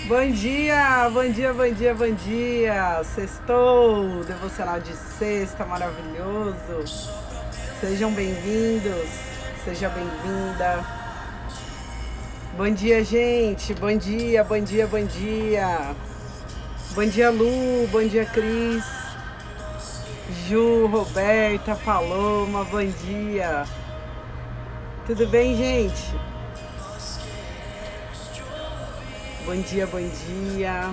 Bom dia, bom dia, bom dia, bom dia. Sextou, devocional de sexta, maravilhoso. Sejam bem-vindos, seja bem-vinda. Bom dia, gente, bom dia, bom dia, bom dia. Bom dia, Lu, bom dia, Cris, Ju, Roberta, Paloma, bom dia. Tudo bem, gente? Bom dia, bom dia.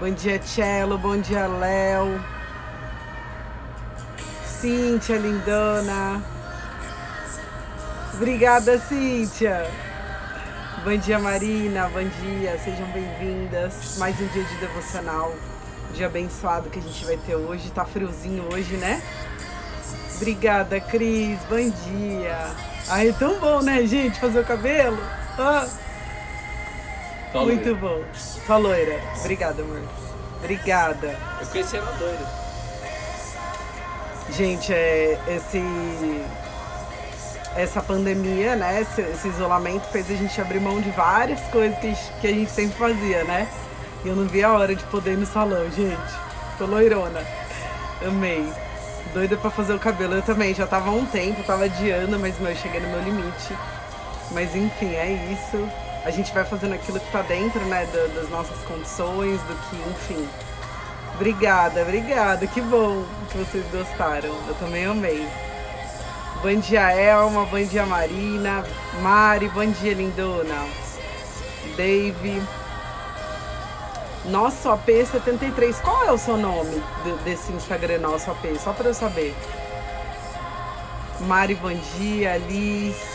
Bom dia, Cello. Bom dia, Léo. Cíntia, lindona. Obrigada, Cíntia. Bom dia, Marina. Bom dia. Sejam bem-vindas. Mais um dia de devocional. Um dia abençoado que a gente vai ter hoje. Tá friozinho hoje, né? Obrigada, Cris. Bom dia. Ai, é tão bom, né, gente? Fazer o cabelo. Muito bom. Tua loira. Obrigada, amor. Obrigada. Eu conheci ela doida. Gente, essa pandemia, né? Esse isolamento fez a gente abrir mão de várias coisas que a gente sempre fazia, né? E eu não vi a hora de poder ir no salão, gente. Tô loirona. Amei. Doida pra fazer o cabelo. Eu também, já tava há um tempo, tava adiando, mas eu cheguei no meu limite. Mas enfim, é isso. A gente vai fazendo aquilo que tá dentro, né, das nossas condições, do que, enfim. Obrigada, obrigada. Que bom que vocês gostaram. Eu também amei. Bom dia, Elma. Bom dia, Marina. Mari, bom dia, lindona. Dave. Nosso AP73. Qual é o seu nome desse Instagram, Nosso AP? Só pra eu saber. Mari, bom dia. Liz.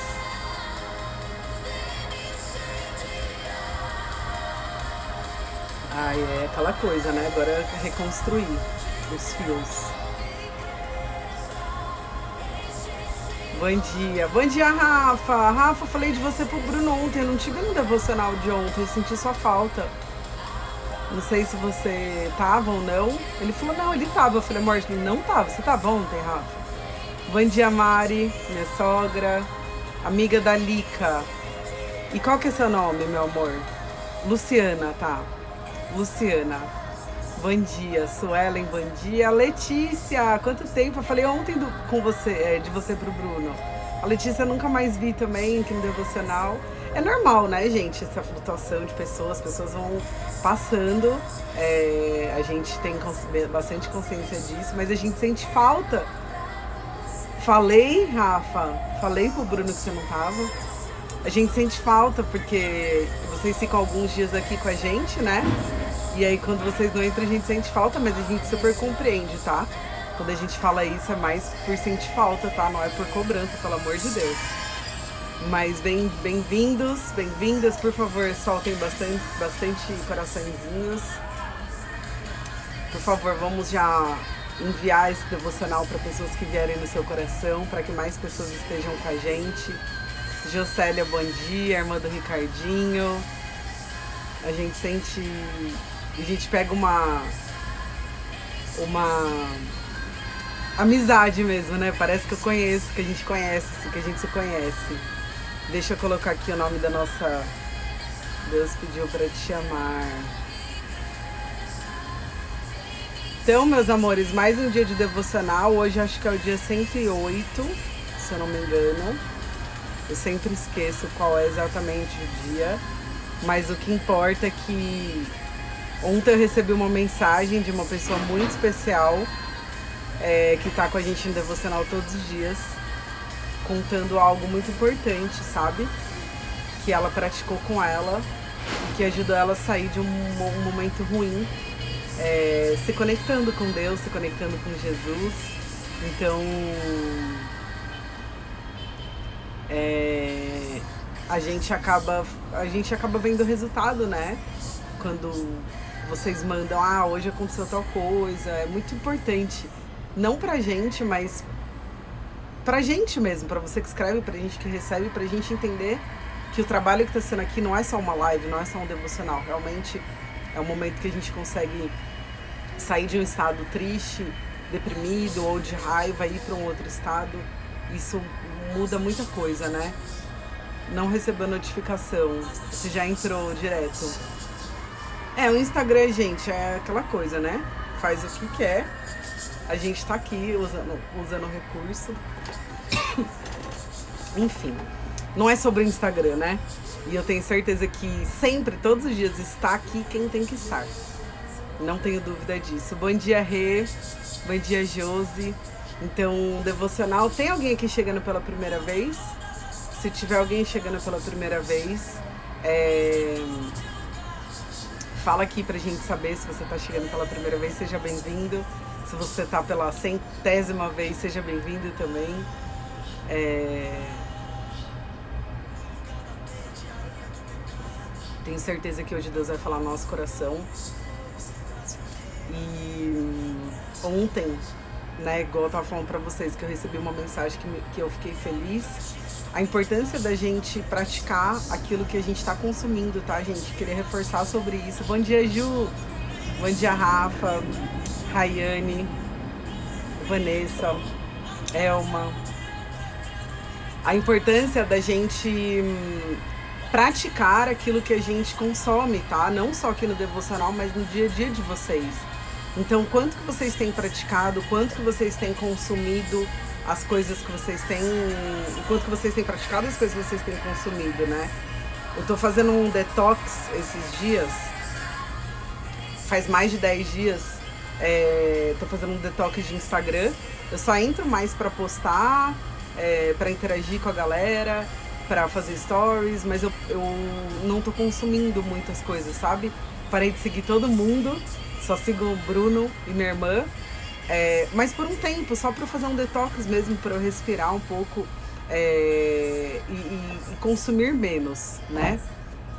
Ai, é aquela coisa, né? Agora é reconstruir os fios. Bom dia. Bom dia, Rafa. Rafa, falei de você pro Bruno ontem. Eu não tive no devocional de ontem. Eu senti sua falta. Não sei se você tava ou não. Ele falou, não, ele tava. Eu falei, amor, ele não tava. Você tava ontem, Rafa? Bom dia, Mari, minha sogra. Amiga da Lica. E qual que é seu nome, meu amor? Luciana, tá? Luciana, bom dia. Suelen, bom dia. Letícia, quanto tempo? Eu falei ontem com você, de você pro Bruno. A Letícia eu nunca mais vi também aqui no devocional. É normal, né, gente? Essa flutuação de pessoas, as pessoas vão passando. A gente tem bastante consciência disso, mas a gente sente falta. Falei, Rafa, falei pro Bruno que você não tava. A gente sente falta porque vocês ficam alguns dias aqui com a gente, né? E aí quando vocês não entram a gente sente falta, mas a gente super compreende, tá? Quando a gente fala isso é mais por sentir falta, tá? Não é por cobrança, pelo amor de Deus. Mas bem-vindos, bem-vindas, por favor, soltem bastante coraçõezinhos. Por favor, vamos já enviar esse devocional para pessoas que vierem no seu coração, para que mais pessoas estejam com a gente. Jocélia, bom dia, irmã do Ricardinho. A gente sente... A gente pega uma amizade mesmo, né? Parece que eu conheço, que a gente conhece, que a gente se conhece. Deixa eu colocar aqui o nome da nossa... Deus pediu para te chamar. Então, meus amores, mais um dia de devocional. Hoje acho que é o dia 108, se eu não me engano. Eu sempre esqueço qual é exatamente o dia, mas o que importa é que ontem eu recebi uma mensagem de uma pessoa muito especial que tá com a gente no devocional todos os dias, contando algo muito importante, sabe? Que ela praticou com ela e que ajudou ela a sair de um momento ruim, se conectando com Deus, se conectando com Jesus. Então... a gente acaba vendo o resultado, né? Quando vocês mandam, hoje aconteceu tal coisa. É muito importante, não pra gente, mas pra gente mesmo, pra você que escreve, pra gente que recebe, pra gente entender que o trabalho que tá sendo aqui não é só uma live, não é só um devocional. Realmente é um momento que a gente consegue sair de um estado triste, deprimido ou de raiva e ir pra um outro estado. Isso muda muita coisa, né? não recebeu notificação. Você já entrou direto. O Instagram, gente, é aquela coisa, né? Faz o que quer. A gente tá aqui usando o recurso. Enfim, não é sobre o Instagram, né? E eu tenho certeza que sempre, todos os dias, está aqui quem tem que estar. Não tenho dúvida disso. Bom dia, Rê. Bom dia, Josi. Então, devocional. Tem alguém aqui chegando pela primeira vez? Se tiver alguém chegando pela primeira vez, fala aqui pra gente saber se você tá chegando pela primeira vez, seja bem-vindo. Se você tá pela 100ª vez, seja bem-vindo também. Tenho certeza que hoje Deus vai falar no nosso coração. E ontem, né, igual eu tava falando pra vocês, que eu recebi uma mensagem que eu fiquei feliz. A importância da gente praticar aquilo que a gente tá consumindo, tá, gente? Queria reforçar sobre isso. Bom dia, Ju. Bom dia, Rafa, Rayane, Vanessa, Elma. A importância da gente praticar aquilo que a gente consome, tá? Não só aqui no devocional, mas no dia a dia de vocês. Então, quanto que vocês têm praticado, quanto que vocês têm consumido as coisas que vocês têm, quanto que vocês têm praticado as coisas que vocês têm consumido, né? Eu tô fazendo um detox esses dias, faz mais de 10 dias, tô fazendo um detox de Instagram. Eu só entro mais pra postar, pra interagir com a galera, pra fazer stories, mas eu não tô consumindo muitas coisas, sabe? Parei de seguir todo mundo, só sigo o Bruno e minha irmã, mas por um tempo, só pra fazer um detox mesmo, pra eu respirar um pouco e consumir menos, né?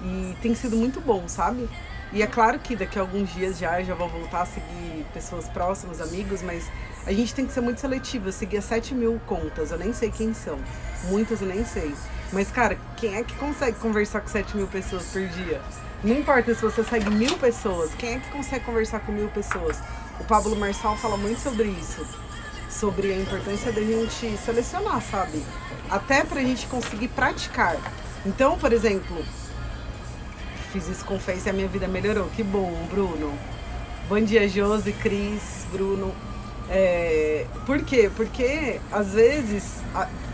E tem sido muito bom, sabe? E é claro que daqui a alguns dias já vou voltar a seguir pessoas próximas, amigos, mas a gente tem que ser muito seletivo. Eu segui 7.000 contas, eu nem sei quem são. Muitas eu nem sei. Mas, cara, quem é que consegue conversar com 7.000 pessoas por dia? Não importa se você segue 1.000 pessoas, quem é que consegue conversar com 1.000 pessoas? O Pablo Marçal fala muito sobre isso. Sobre a importância da gente selecionar, sabe? Até pra gente conseguir praticar. Então, por exemplo, fiz isso com o Face e a minha vida melhorou. Que bom, Bruno. Bom dia, Josi, Cris, Bruno. Por quê? Porque, às vezes,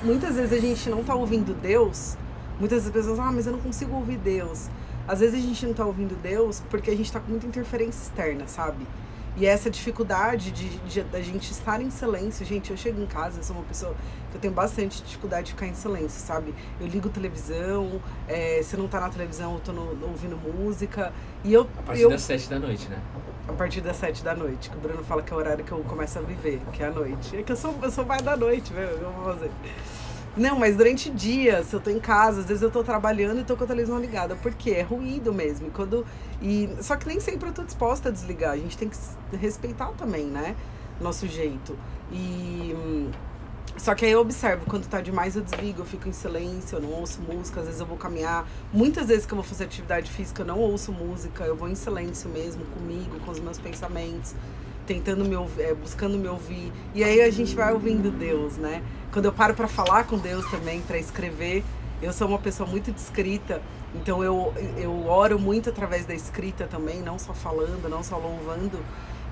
muitas vezes a gente não tá ouvindo Deus. Muitas pessoas falam, mas eu não consigo ouvir Deus. Às vezes a gente não tá ouvindo Deus porque a gente tá com muita interferência externa, sabe? E essa dificuldade da gente estar em silêncio. Gente, eu chego em casa, eu sou uma pessoa que eu tenho bastante dificuldade de ficar em silêncio, sabe? Eu ligo televisão, se não tá na televisão eu tô ouvindo música. E a partir das 7 da noite, né? A partir das 7 da noite, que o Bruno fala que é o horário que eu começo a viver, que é a noite. É que eu sou mais da noite, velho, eu vou fazer. Não, mas durante dias, eu tô em casa, às vezes eu tô trabalhando e tô com a televisão ligada, porque é ruído mesmo. Só que nem sempre eu tô disposta a desligar, a gente tem que respeitar também, né, nosso jeito. Só que aí eu observo, quando tá demais eu desligo, eu fico em silêncio, eu não ouço música, às vezes eu vou caminhar. Muitas vezes que eu vou fazer atividade física eu não ouço música, eu vou em silêncio mesmo, comigo, com os meus pensamentos, tentando me ouvir, buscando me ouvir. E aí a gente vai ouvindo Deus, né? Quando eu paro pra falar com Deus também, pra escrever, eu sou uma pessoa muito de escrita, então eu oro muito através da escrita também, não só falando, não só louvando.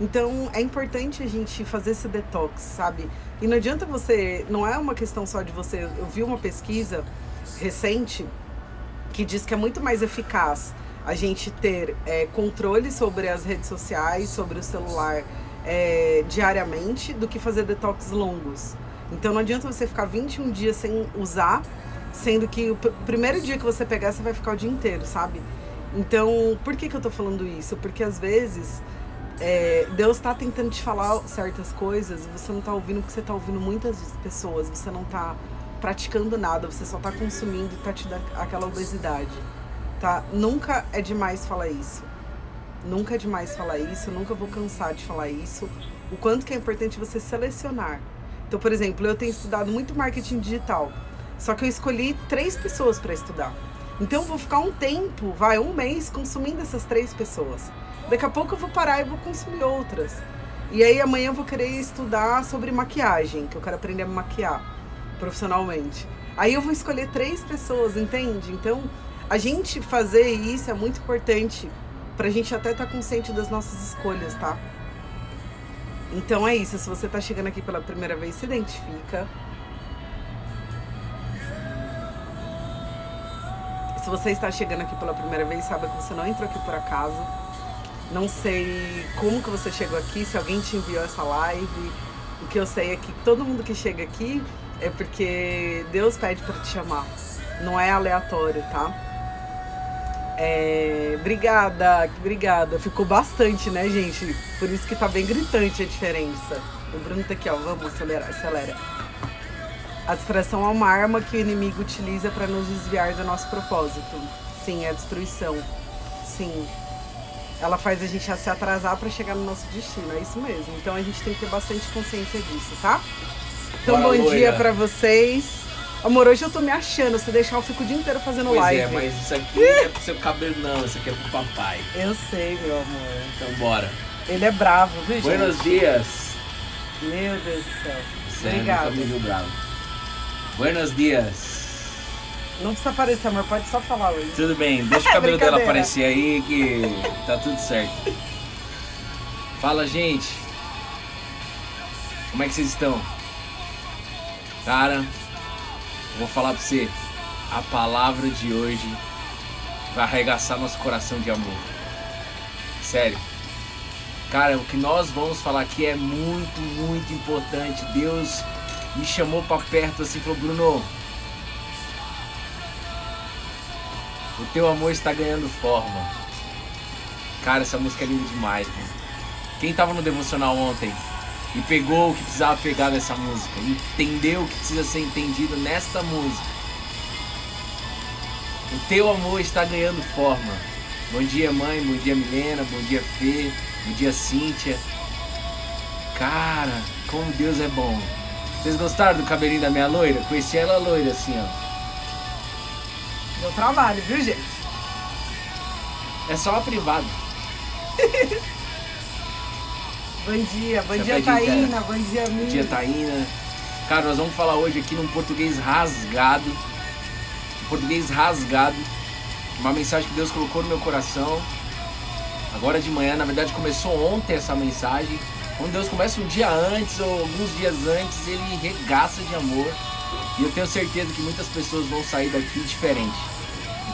Então é importante a gente fazer esse detox, sabe? E não adianta não é uma questão só de você. Eu vi uma pesquisa recente que diz que é muito mais eficaz a gente ter controle sobre as redes sociais, sobre o celular diariamente, do que fazer detox longos. Então não adianta você ficar 21 dias sem usar, sendo que o primeiro dia que você pegar, você vai ficar o dia inteiro, sabe? Então, por que eu tô falando isso? Porque às vezes Deus tá tentando te falar certas coisas e você não tá ouvindo, porque você tá ouvindo muitas pessoas, você não tá praticando nada, você só tá consumindo e tá te dando aquela obesidade, tá? Nunca é demais falar isso. Nunca é demais falar isso, eu nunca vou cansar de falar isso. O quanto que é importante você selecionar. Então, por exemplo, eu tenho estudado muito marketing digital, só que eu escolhi 3 pessoas para estudar. Então, eu vou ficar um tempo, um mês, consumindo essas 3 pessoas. Daqui a pouco eu vou parar e vou consumir outras. E aí, amanhã eu vou querer estudar sobre maquiagem, que eu quero aprender a me maquiar profissionalmente. Aí eu vou escolher 3 pessoas, entende? Então, a gente fazer isso é muito importante pra gente até estar consciente das nossas escolhas, tá? Então é isso, se você tá chegando aqui pela primeira vez, se identifica. Se você está chegando aqui pela primeira vez, saiba que você não entrou aqui por acaso. Não sei como que você chegou aqui, se alguém te enviou essa live. O que eu sei é que todo mundo que chega aqui é porque Deus pede para te chamar. Não é aleatório, tá? Obrigada. Ficou bastante, né, gente? Por isso que tá bem gritante a diferença. O Bruno tá aqui, ó. Vamos, acelera. A distração é uma arma que o inimigo utiliza para nos desviar do nosso propósito. Sim, é a destruição. Sim. Ela faz a gente se atrasar para chegar no nosso destino. É isso mesmo. Então a gente tem que ter bastante consciência disso, tá? Então, bora, bom dia pra vocês. Amor, hoje eu tô me achando. Se deixar, eu fico o dia inteiro fazendo live. É, mas isso aqui não é pro seu cabelo, não. Isso aqui é pro papai. Eu sei, meu amor. Então, bora. Ele é bravo, viu, gente? Buenos dias. Meu Deus do céu. Obrigado. Nunca me viu bravo. Buenos dias. Não precisa aparecer, amor. Pode só falar hoje. Tudo bem. Deixa o cabelo dela aparecer aí que tá tudo certo. Fala, gente. Como é que vocês estão? Cara, vou falar pra você, a palavra de hoje vai arregaçar nosso coração de amor. Sério. Cara, o que nós vamos falar aqui é muito, muito importante. Deus me chamou pra perto assim e falou: Bruno, o teu amor está ganhando forma. Cara, essa música é linda demais, mano. Quem tava no devocional ontem e pegou o que precisava pegar nessa música, entendeu o que precisa ser entendido nesta música, o teu amor está ganhando forma. Bom dia, mãe, bom dia, Milena, bom dia, Fê, bom dia, Cíntia. Cara, como Deus é bom. Vocês gostaram do cabelinho da minha loira? Conheci ela loira assim, ó. Deu trabalho, viu, gente? É só uma privada. Bom dia Taína, bom dia, Mimi. Bom dia, Taína. Cara, nós vamos falar hoje aqui num português rasgado. Uma mensagem que Deus colocou no meu coração. Agora de manhã, na verdade começou ontem essa mensagem. Quando Deus começa um dia antes ou alguns dias antes, Ele regaça de amor. E eu tenho certeza que muitas pessoas vão sair daqui diferente.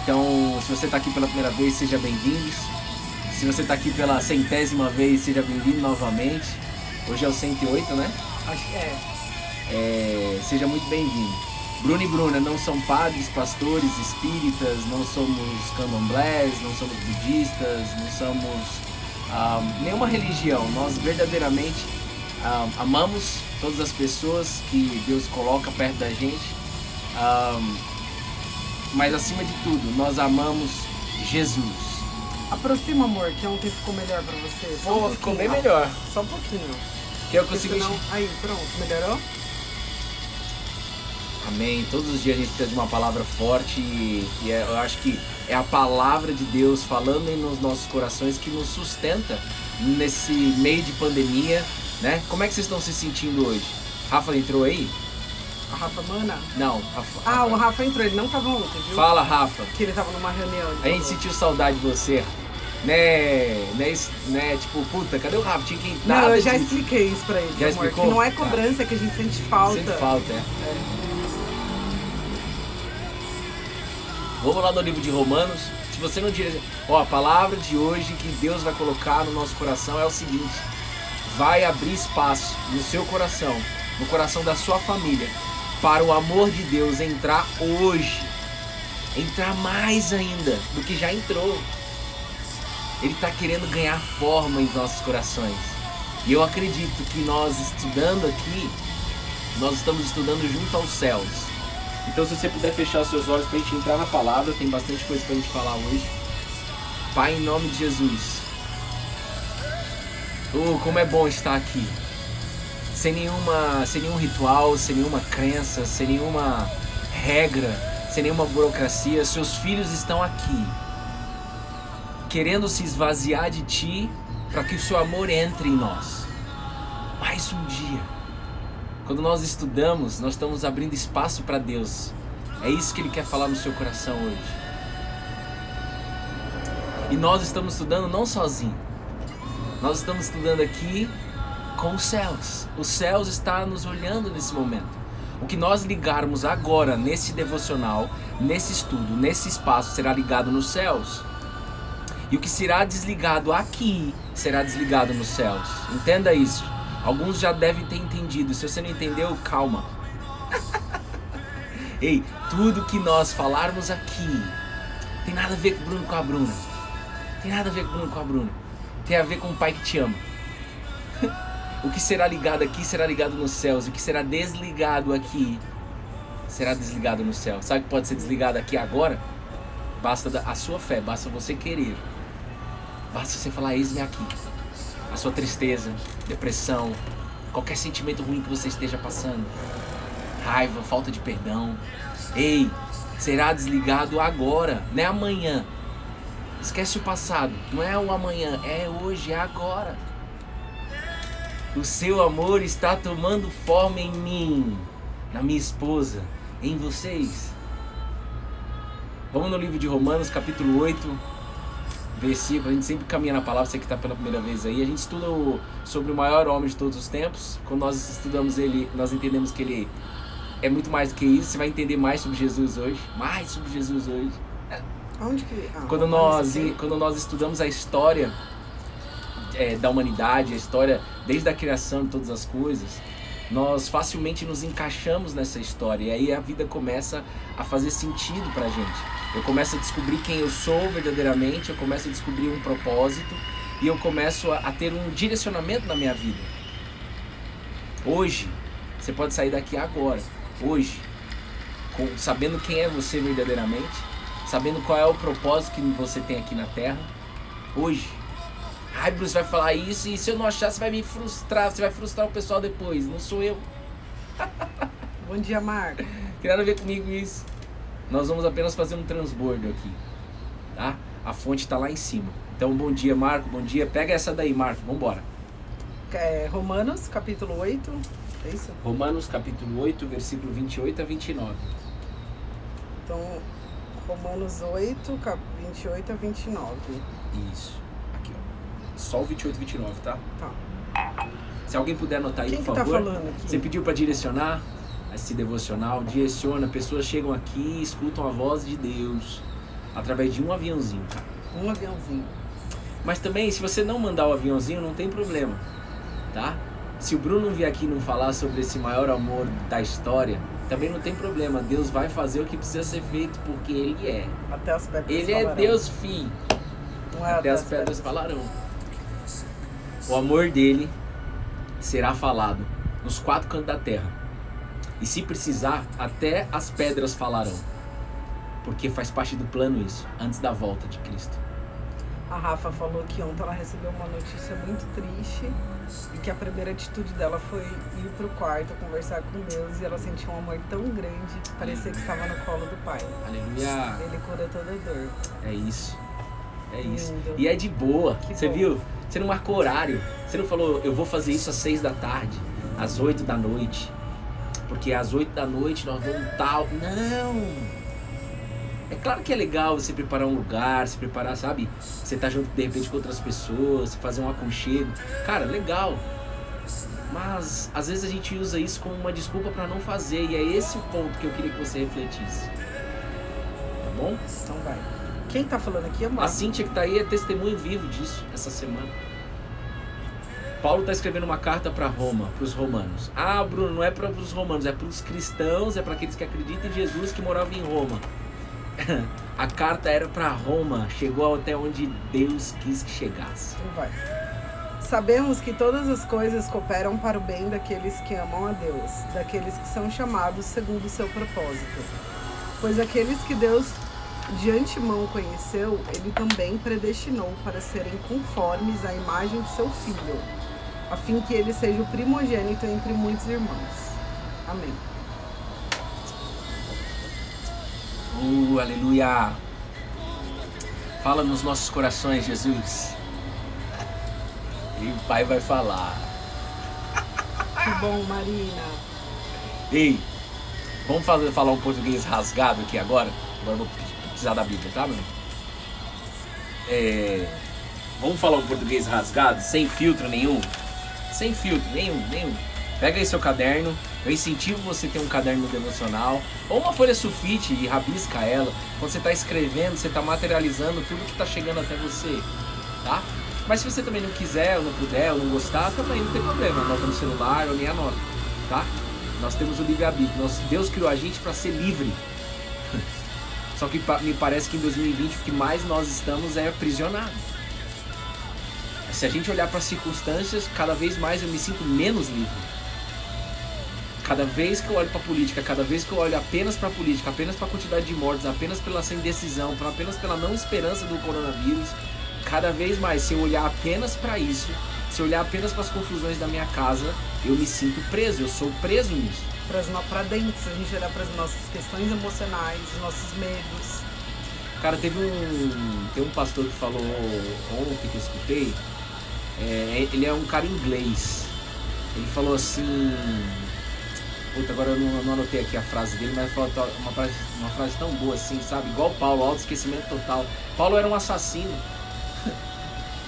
Então, se você está aqui pela primeira vez, seja bem-vindo. Se você está aqui pela 100ª vez, seja bem-vindo novamente. Hoje é o 108, né? Acho que é. Seja muito bem-vindo. Bruno e Bruna não são padres, pastores, espíritas, não somos candomblés, não somos budistas, não somos nenhuma religião. Nós verdadeiramente amamos todas as pessoas que Deus coloca perto da gente. Mas acima de tudo, nós amamos Jesus. Aproxima, amor, que ontem ficou melhor pra você. Pô, ficou bem melhor. Só um pouquinho. Que eu consegui. Senão... Aí, pronto, melhorou? Amém. Todos os dias a gente precisa de uma palavra forte e eu acho que é a palavra de Deus falando nos nossos corações que nos sustenta nesse meio de pandemia, né? Como é que vocês estão se sentindo hoje? Rafa entrou aí? A Rafa Mana? Não, Rafa. O Rafa entrou, ele não tava ontem, viu? Fala, Rafa. Que ele tava numa reunião. A gente sentiu saudade de você. Né, tipo, puta, cadê o Rafa? Tinha que entrar. Não, eu já expliquei isso pra ele, já amor. Explicou? Que não é cobrança, que a gente sente falta. Sente falta, é. Vamos lá no livro de Romanos. Se você não diz, a palavra de hoje que Deus vai colocar no nosso coração é o seguinte: vai abrir espaço no seu coração, no coração da sua família, para o amor de Deus entrar hoje, entrar mais ainda do que já entrou. Ele está querendo ganhar forma em nossos corações. E eu acredito que nós estudando aqui, nós estamos estudando junto aos céus. Então, se você puder fechar os seus olhos para a gente entrar na palavra, tem bastante coisa para a gente falar hoje. Pai, em nome de Jesus. Como é bom estar aqui. Sem nenhum ritual, sem nenhuma crença, sem nenhuma regra, sem nenhuma burocracia. Seus filhos estão aqui, querendo se esvaziar de Ti para que o Seu amor entre em nós. Mais um dia. Quando nós estudamos, nós estamos abrindo espaço para Deus É isso que Ele quer falar no seu coração hoje. E nós estamos estudando não sozinho. Nós estamos estudando aqui com os céus. Os céus estão nos olhando nesse momento. O que nós ligarmos agora nesse devocional, nesse estudo, nesse espaço, será ligado nos céus. E o que será desligado aqui, será desligado nos céus. Entenda isso. Alguns já devem ter entendido. Se você não entendeu, calma. Ei, tudo que nós falarmos aqui tem nada a ver com o Bruno com a Bruna. Tem nada a ver com o Bruno com a Bruna. Tem a ver com o Pai que te ama. O que será ligado aqui será ligado nos céus. O que será desligado aqui será desligado no céu. Sabe o que pode ser desligado aqui agora? Basta a sua fé, basta você querer. Basta você falar, eis-me aqui. A sua tristeza, depressão, qualquer sentimento ruim que você esteja passando, raiva, falta de perdão. Ei, será desligado agora, não é amanhã. Esquece o passado, não é o amanhã, é hoje, é agora. O seu amor está tomando forma em mim, na minha esposa, em vocês. Vamos no livro de Romanos, capítulo 8, versículo. A gente sempre caminha na palavra, você que está pela primeira vez aí. A gente estuda sobre o maior homem de todos os tempos. Quando nós estudamos ele, nós entendemos que ele é muito mais do que isso. Você vai entender mais sobre Jesus hoje. Mais sobre Jesus hoje. Onde que... Quando nós estudamos a história da humanidade, a história desde a criação de todas as coisas, nós facilmente nos encaixamos nessa história. E aí a vida começa a fazer sentido pra gente. Eu começo a descobrir quem eu sou verdadeiramente, eu começo a descobrir um propósito e eu começo a ter um direcionamento na minha vida. Hoje, você pode sair daqui agora, hoje, sabendo quem é você verdadeiramente, sabendo qual é o propósito que você tem aqui na Terra, hoje. Ai, Bruce, vai falar isso e se eu não achar, você vai me frustrar, você vai frustrar o pessoal depois, não sou eu. Bom dia, Marco. Tem nada a ver comigo isso. Nós vamos apenas fazer um transbordo aqui, tá? A fonte está lá em cima. Então, bom dia, Marco, bom dia. Pega essa daí, Marco, vamos embora. Romanos, capítulo 8, é isso? Romanos, capítulo 8, versículo 28 a 29. Então, Romanos 8, 28 a 29. Isso. Aqui, ó. Só o 28 e 29, tá? Tá. Se alguém puder anotar aí, Quem por que favor. Tá falando aqui? Você pediu para direcionar esse devocional, direciona, pessoas chegam aqui e escutam a voz de Deus através de um aviãozinho, cara. Um aviãozinho. Mas também, se você não mandar o aviãozinho, não tem problema, tá? Se o Bruno vier aqui não falar sobre esse maior amor da história, também não tem problema. Deus vai fazer o que precisa ser feito, porque Ele é. Até as pedras Ele falarão. é Deus, filho. Não é até as pedras falarão. O amor dele será falado nos quatro cantos da terra. E se precisar, até as pedras falarão. Porque faz parte do plano isso, antes da volta de Cristo. A Rafa falou que ontem ela recebeu uma notícia muito triste e que a primeira atitude dela foi ir pro quarto, conversar com Deus, e ela sentiu um amor tão grande que parecia que estava no colo do Pai. Aleluia! Ele cura toda dor. É isso. É isso. Lindo. E é de boa. Que Você bom. viu? Você não marcou horário. Você não falou, eu vou fazer isso às 6 da tarde, às 8 da noite. Porque às 8 da noite nós vamos tal. Não! É claro que é legal você preparar um lugar, se preparar, sabe? Você tá junto de repente com outras pessoas, você fazer um aconchego. Cara, legal. Mas às vezes a gente usa isso como uma desculpa pra não fazer. E é esse o ponto que eu queria que você refletisse. Tá bom? Então vai. Quem tá falando aqui é A Marco. Cíntia que tá aí é testemunho vivo disso essa semana. Paulo está escrevendo uma carta para Roma, para os romanos. Ah, Bruno, não é para os romanos, é para os cristãos, é para aqueles que acreditam em Jesus que moravam em Roma. A carta era para Roma, chegou até onde Deus quis que chegasse. Então vai. Sabemos que todas as coisas cooperam para o bem daqueles que amam a Deus, daqueles que são chamados segundo o seu propósito. Pois aqueles que Deus de antemão conheceu, Ele também predestinou para serem conformes à imagem de seu Filho, a fim que ele seja o primogênito entre muitos irmãos. Amém. Aleluia! Fala nos nossos corações, Jesus. E o Pai vai falar. Que bom, Marina. Ei, Vamos falar um português rasgado aqui agora. Agora eu vou precisar da Bíblia, tá, meu? Vamos falar um português rasgado, sem filtro nenhum. Sem filtro, nenhum. Pega aí seu caderno. Eu incentivo você a ter um caderno devocional ou uma folha sulfite e rabisca ela. Quando você está escrevendo, você está materializando tudo que está chegando até você, tá? Mas se você também não quiser, ou não puder, ou não gostar, também não tem problema. Anota no celular ou nem anota, tá? Nós temos o livre-arbítrio. Deus criou a gente para ser livre. Só que me parece que em 2020 o que mais nós estamos é aprisionado. Se a gente olhar para as circunstâncias, cada vez mais eu me sinto menos livre. Cada vez que eu olho para a política, cada vez que eu olho apenas para a política, apenas para a quantidade de mortes, apenas pela sem decisão, apenas pela não esperança do coronavírus, cada vez mais, se eu olhar apenas para isso, se eu olhar apenas para as confusões da minha casa, eu me sinto preso, eu sou preso nisso. Para dentro, se a gente olhar para as nossas questões emocionais, os nossos medos. Cara, tem um pastor que falou ontem que eu escutei, ele é um cara inglês, ele falou assim... Puta, agora eu não anotei aqui a frase dele, mas falou uma frase tão boa assim, sabe? Igual Paulo, autoesquecimento total. Paulo era um assassino.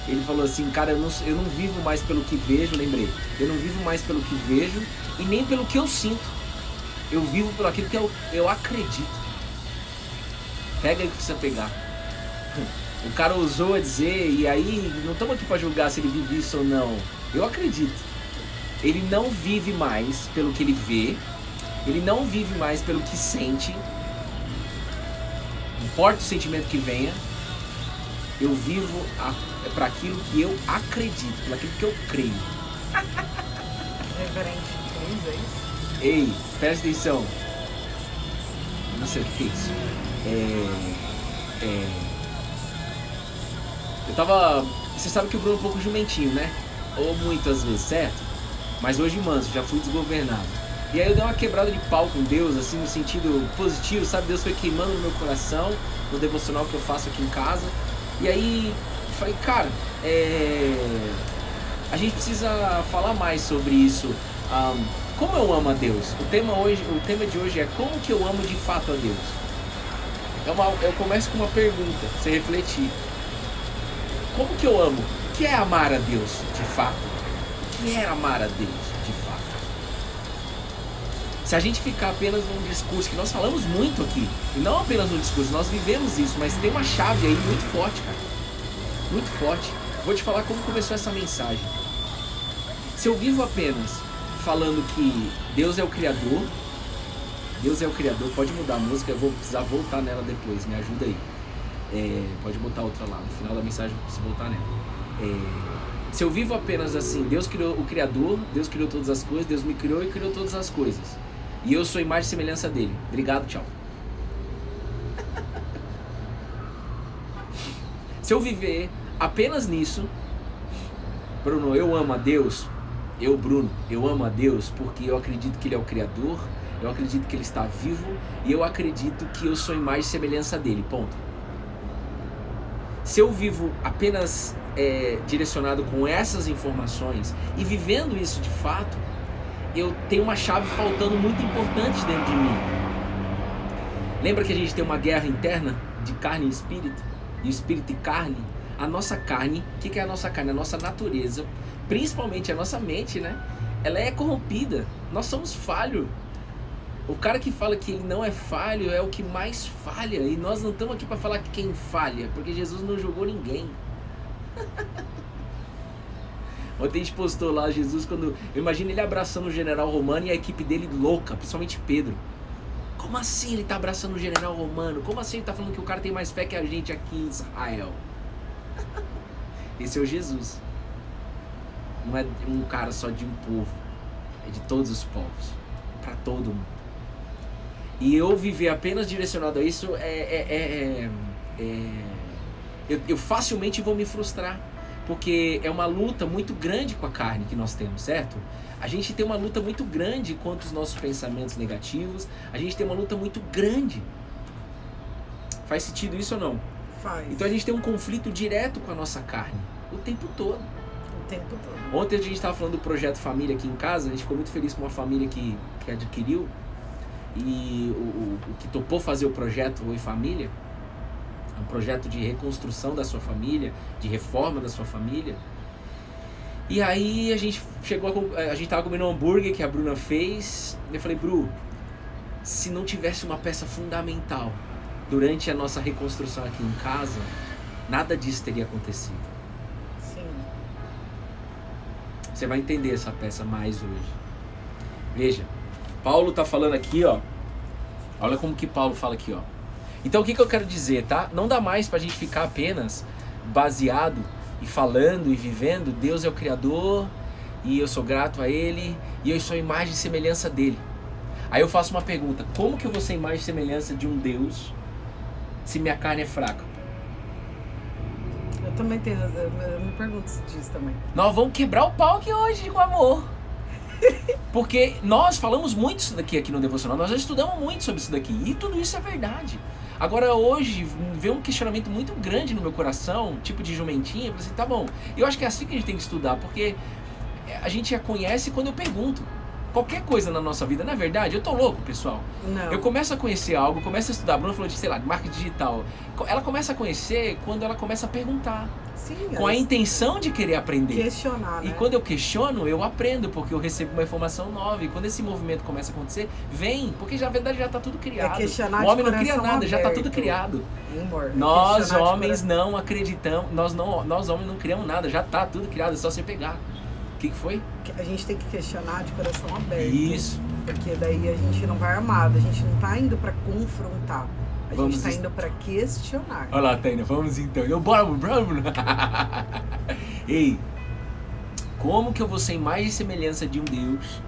Ele falou assim, cara, eu não vivo mais pelo que vejo, lembrei. Eu não vivo mais pelo que vejo e nem pelo que eu sinto. Eu vivo pelo aquilo que eu acredito. Pega aí que precisa pegar. O cara ousou a dizer, e aí não estamos aqui para julgar se ele vive isso ou não. Eu acredito. Ele não vive mais pelo que ele vê, ele não vive mais pelo que sente, não importa o sentimento que venha, eu vivo para aquilo que eu acredito, para aquilo que eu creio. Reverente Cris, é isso? Ei, presta atenção. Eu não sei o que é isso. Eu tava... Você sabe que o Bruno é um pouco jumentinho, né? Ou muitas vezes, certo? Mas hoje, manso, já fui desgovernado. E aí eu dei uma quebrada de pau com Deus, assim, no sentido positivo, sabe? Deus foi queimando no meu coração, no devocional que eu faço aqui em casa. E aí, eu falei, cara, a gente precisa falar mais sobre isso. Como eu amo a Deus? O tema de hoje é como que eu amo de fato a Deus. Eu começo com uma pergunta, pra você refletir. Como que eu amo? O que é amar a Deus, de fato? O que é amar a Deus, de fato? Se a gente ficar apenas num discurso, que nós falamos muito aqui, e não apenas num discurso, nós vivemos isso, mas tem uma chave aí muito forte, cara. Muito forte. Vou te falar como começou essa mensagem. Se eu vivo apenas falando que Deus é o Criador, pode mudar a música, eu vou precisar voltar nela depois, me ajuda aí. Pode botar outra lá, no final da mensagem eu preciso voltar nela. Se eu vivo apenas assim, Deus criou o Criador, Deus criou todas as coisas, Deus me criou e criou todas as coisas. E eu sou imagem e semelhança dele. Obrigado, tchau. Se eu viver apenas nisso, Bruno, eu amo a Deus, Bruno, eu amo a Deus porque eu acredito que Ele é o Criador, eu acredito que Ele está vivo e eu acredito que eu sou imagem e semelhança dele, ponto. Se eu vivo apenas direcionado com essas informações e vivendo isso de fato, eu tenho uma chave faltando muito importante dentro de mim. Lembra que a gente tem uma guerra interna de carne e espírito? E espírito e carne? A nossa carne, o que é a nossa carne? A nossa natureza, principalmente a nossa mente, né? Ela é corrompida. Nós somos falhos. O cara que fala que ele não é falho é o que mais falha. E nós não estamos aqui para falar quem falha, porque Jesus não julgou ninguém. Ontem a gente postou lá Jesus quando... Eu imagino ele abraçando o general romano e a equipe dele louca, principalmente Pedro. Como assim ele tá abraçando o general romano? Como assim ele tá falando que o cara tem mais fé que a gente aqui em Israel? Esse é o Jesus. Não é um cara só de um povo, é de todos os povos, para todo mundo. E eu viver apenas direcionado a isso eu facilmente vou me frustrar, porque é uma luta muito grande com a carne que nós temos, certo? A gente tem uma luta muito grande contra os nossos pensamentos negativos, a gente tem uma luta muito grande. Faz sentido isso ou não? Faz. Então a gente tem um conflito direto com a nossa carne, o tempo todo. O tempo todo. Ontem a gente estava falando do projeto família aqui em casa, a gente ficou muito feliz com uma família que adquiriu. e o que topou fazer o projeto Oi Família, um projeto de reconstrução da sua família, de reforma da sua família. E aí a gente tava comendo um hambúrguer que a Bruna fez, e eu falei, Bru, se não tivesse uma peça fundamental durante a nossa reconstrução aqui em casa, nada disso teria acontecido. Sim. Você vai entender essa peça mais hoje. Veja, Paulo tá falando aqui, ó. Olha como que Paulo fala aqui, ó. Então o que eu quero dizer, tá? Não dá mais pra gente ficar apenas baseado e falando e vivendo, Deus é o Criador e eu sou grato a Ele e eu sou imagem e semelhança dele. Aí eu faço uma pergunta, como que eu vou ser imagem e semelhança de um Deus se minha carne é fraca? Eu também tenho, eu me pergunto disso também. Nós vamos quebrar o pau aqui hoje com amor. Porque nós falamos muito isso daqui aqui no Devocional, nós já estudamos muito sobre isso daqui e tudo isso é verdade. Agora hoje veio um questionamento muito grande no meu coração, tipo de jumentinha, eu falei assim, tá bom, eu acho que é assim que a gente tem que estudar, porque a gente já conhece quando eu pergunto. Qualquer coisa na nossa vida, na verdade, eu tô louco, pessoal. Não. Eu começo a conhecer algo, começo a estudar, a Bruna falou de, sei lá, de marketing digital. Ela começa a conhecer quando ela começa a perguntar. Sim, com a intenção de querer aprender. Questionar, né? E quando eu questiono, eu aprendo, porque eu recebo uma informação nova. E quando esse movimento começa a acontecer, vem, porque já, na verdade já tá tudo criado. É questionar o homem de não cria nada, coração já tá aberto. tudo criado. Amor, Nós homens não acreditamos, nós homens não criamos nada, já tá tudo criado, é só você pegar. O que foi? A gente tem que questionar de coração aberto. Isso. Porque daí a gente não vai armado, a gente não tá indo pra confrontar. A Vamos gente tá indo pra questionar. Olha lá, Taina, vamos então. Bora. Ei, como que eu vou ser imagem e semelhança de um Deus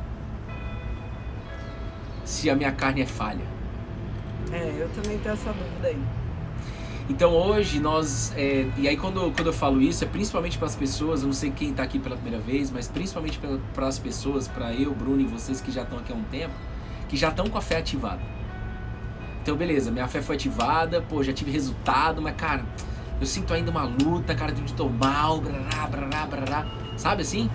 se a minha carne é falha? Eu também tenho essa dúvida aí. Então hoje nós, e aí quando eu falo isso, é principalmente para as pessoas, eu não sei quem está aqui pela primeira vez, mas principalmente para as pessoas, para eu, Bruno e vocês que já estão aqui há um tempo, que já estão com a fé ativada. Então beleza, minha fé foi ativada, pô, já tive resultado, mas cara, eu sinto ainda uma luta, cara, de tô mal, brará, sabe assim?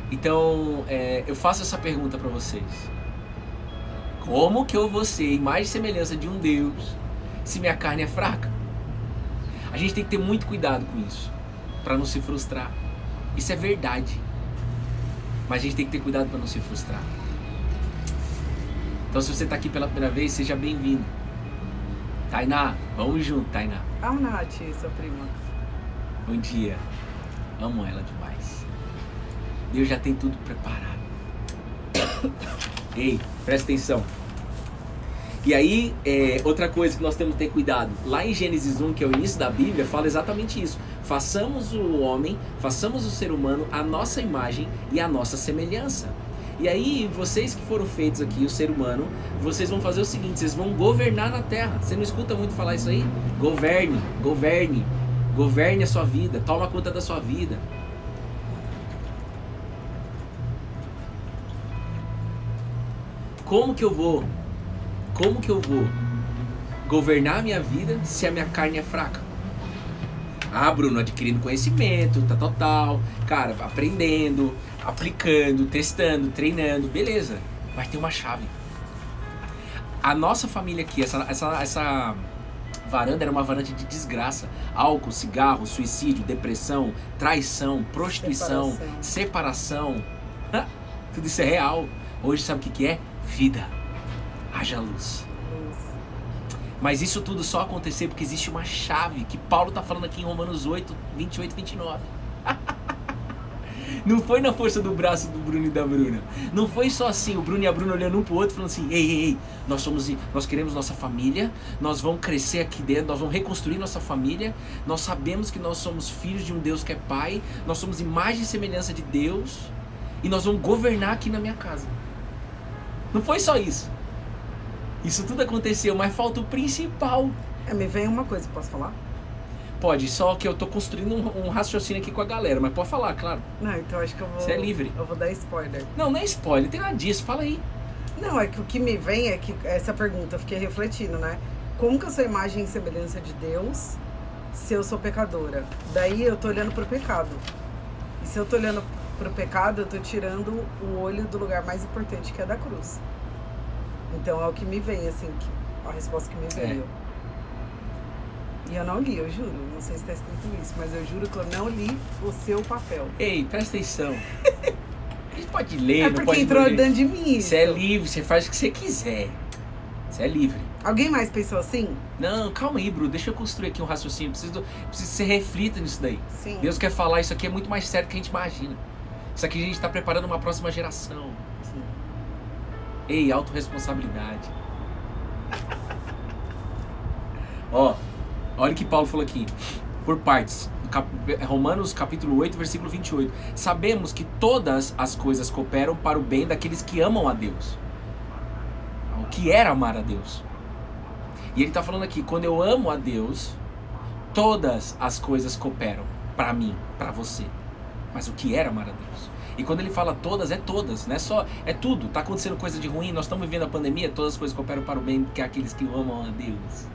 Então eu faço essa pergunta para vocês. Como que eu vou ser imagem e semelhança de um Deus se minha carne é fraca? A gente tem que ter muito cuidado com isso, para não se frustrar. Isso é verdade. Mas a gente tem que ter cuidado para não se frustrar. Então se você está aqui pela primeira vez, seja bem-vindo. Tainá, vamos junto, Tainá. A Nath, sua prima. Bom dia. Amo ela demais. Deus já tem tudo preparado. Ei, presta atenção. E aí, outra coisa que nós temos que ter cuidado. Lá em Gênesis 1, que é o início da Bíblia, fala exatamente isso. Façamos o homem, façamos o ser humano a nossa imagem e a nossa semelhança. E aí, vocês que foram feitos aqui, o ser humano, vocês vão fazer o seguinte, vocês vão governar na terra. Você não escuta muito falar isso aí? Governe, governe. Governe a sua vida, toma conta da sua vida. Como que eu vou governar a minha vida se a minha carne é fraca? Ah, Bruno, adquirindo conhecimento, tal. Cara, aprendendo, aplicando, testando, treinando, beleza. Mas tem uma chave. A nossa família aqui, essa varanda era uma varanda de desgraça. Álcool, cigarro, suicídio, depressão, traição, prostituição, separação. Tudo isso é real. Hoje sabe o que é? Vida. Haja luz. Mas isso tudo só aconteceu porque existe uma chave que Paulo está falando aqui em Romanos 8, 28 e 29. Não foi na força do braço do Bruno e da Bruna. Não foi só assim, o Bruno e a Bruna olhando um pro outro falando assim, ei, nós queremos nossa família, nós vamos crescer aqui dentro, nós vamos reconstruir nossa família, nós sabemos que nós somos filhos de um Deus que é Pai, nós somos imagem e semelhança de Deus e nós vamos governar aqui na minha casa. Não foi só isso. Isso tudo aconteceu, mas falta o principal. Me vem uma coisa, posso falar? Pode, só que eu tô construindo um raciocínio aqui com a galera, mas pode falar, claro. Não, então acho que eu vou... Você é livre. Eu vou dar spoiler. Não é spoiler, não tem nada disso, fala aí. Não, é que o que me vem é que essa pergunta, eu fiquei refletindo, né? Como que eu sou imagem e semelhança de Deus se eu sou pecadora? Daí eu tô olhando pro pecado. E se eu tô olhando pro pecado, eu tô tirando o olho do lugar mais importante, que é da cruz. Então é o que me vem, assim, a resposta que me veio. E eu não li, eu juro. Não sei se está escrito isso, mas eu juro que eu não li o seu papel. Ei, presta atenção. A gente pode ler, não pode ler. É porque entrou dentro de mim. Você é livre, você faz o que você quiser. Você é livre. Alguém mais pensou assim? Não, calma aí, Bru. Deixa eu construir aqui um raciocínio. Preciso que você reflita nisso daí. Sim. Deus quer falar, isso aqui é muito mais sério do que a gente imagina. Isso aqui a gente está preparando uma próxima geração. Sim. Ei, autorresponsabilidade. Ó, olha o que Paulo falou aqui. Por partes. Romanos capítulo 8, versículo 28. Sabemos que todas as coisas cooperam para o bem daqueles que amam a Deus. O que era amar a Deus? E ele está falando aqui, quando eu amo a Deus, todas as coisas cooperam para mim, para você. Mas o que era amar a Deus? E quando ele fala todas, é todas, não é só, é tudo. Tá acontecendo coisa de ruim, nós estamos vivendo a pandemia, todas as coisas cooperam para o bem, que é aqueles que amam a Deus.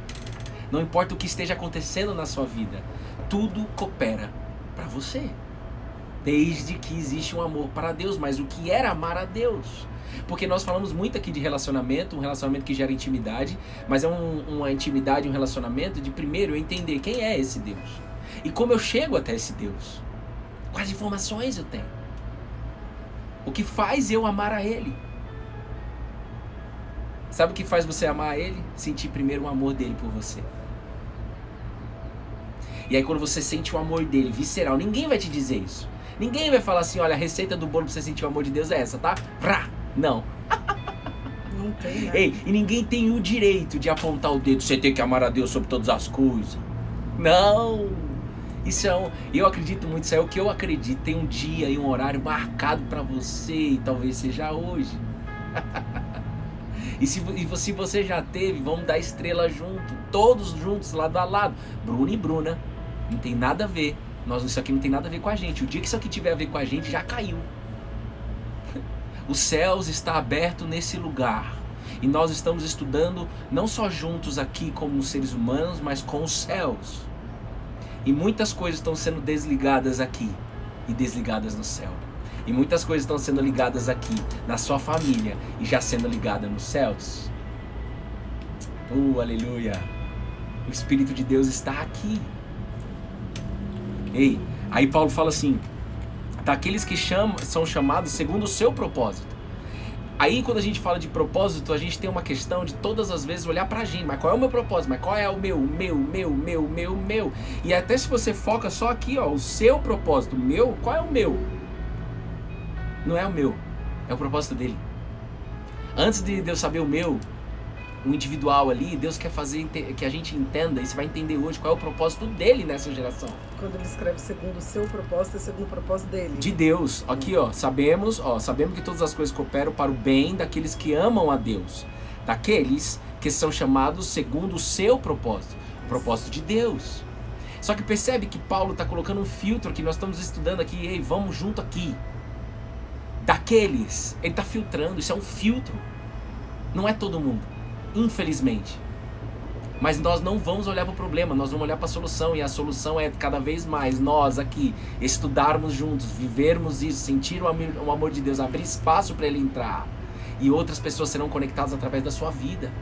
Não importa o que esteja acontecendo na sua vida, tudo coopera para você. Desde que existe um amor para Deus, mas o que era amar a Deus? Porque nós falamos muito aqui de relacionamento, um relacionamento que gera intimidade, mas é uma intimidade, um relacionamento de primeiro eu entender quem é esse Deus. E como eu chego até esse Deus. Quais informações eu tenho. O que faz eu amar a Ele. Sabe o que faz você amar a Ele? Sentir primeiro o amor dele por você. E aí quando você sente o amor dele, visceral, ninguém vai te dizer isso. Ninguém vai falar assim, olha, a receita do bolo pra você sentir o amor de Deus é essa, tá? Vrá! Não. Não tem, né? Ei, e ninguém tem o direito de apontar o dedo, você tem que amar a Deus sobre todas as coisas. Não. Isso é eu acredito muito, isso é o que eu acredito. Tem um dia e um horário marcado pra você, e talvez seja hoje. E se você já teve, vamos dar estrela junto, todos juntos, lado a lado. Bruno e Bruna, não tem nada a ver. Isso aqui não tem nada a ver com a gente. O dia que isso aqui tiver a ver com a gente, já caiu. Os céus está aberto nesse lugar. E nós estamos estudando não só juntos aqui como seres humanos, mas com os céus. E muitas coisas estão sendo desligadas aqui e desligadas no céu. E muitas coisas estão sendo ligadas aqui na sua família e já sendo ligadas nos céus. Aleluia! O Espírito de Deus está aqui. Ei, aí Paulo fala assim, daqueles que são chamados segundo o seu propósito. Aí quando a gente fala de propósito, a gente tem uma questão de todas as vezes olhar pra gente, mas qual é o meu propósito? Mas qual é o meu? E até se você foca só aqui, ó, o seu propósito, o meu, qual é o meu? Não é o meu, é o propósito dele. Antes de Deus saber o meu, o individual ali, Deus quer fazer que a gente entenda, e você vai entender hoje qual é o propósito dele nessa geração. Quando ele escreve segundo o seu propósito, é segundo o propósito dele. De Deus. Aqui, ó, sabemos que todas as coisas cooperam para o bem daqueles que amam a Deus. Daqueles que são chamados segundo o seu propósito. O propósito de Deus. Só que percebe que Paulo está colocando um filtro aqui, nós estamos estudando aqui, ei, vamos junto aqui. Daqueles, ele está filtrando, isso é um filtro. Não é todo mundo, infelizmente. Mas nós não vamos olhar para o problema, nós vamos olhar para a solução. E a solução é cada vez mais nós aqui estudarmos juntos, vivermos isso, sentir o amor de Deus, abrir espaço para ele entrar. E outras pessoas serão conectadas através da sua vida.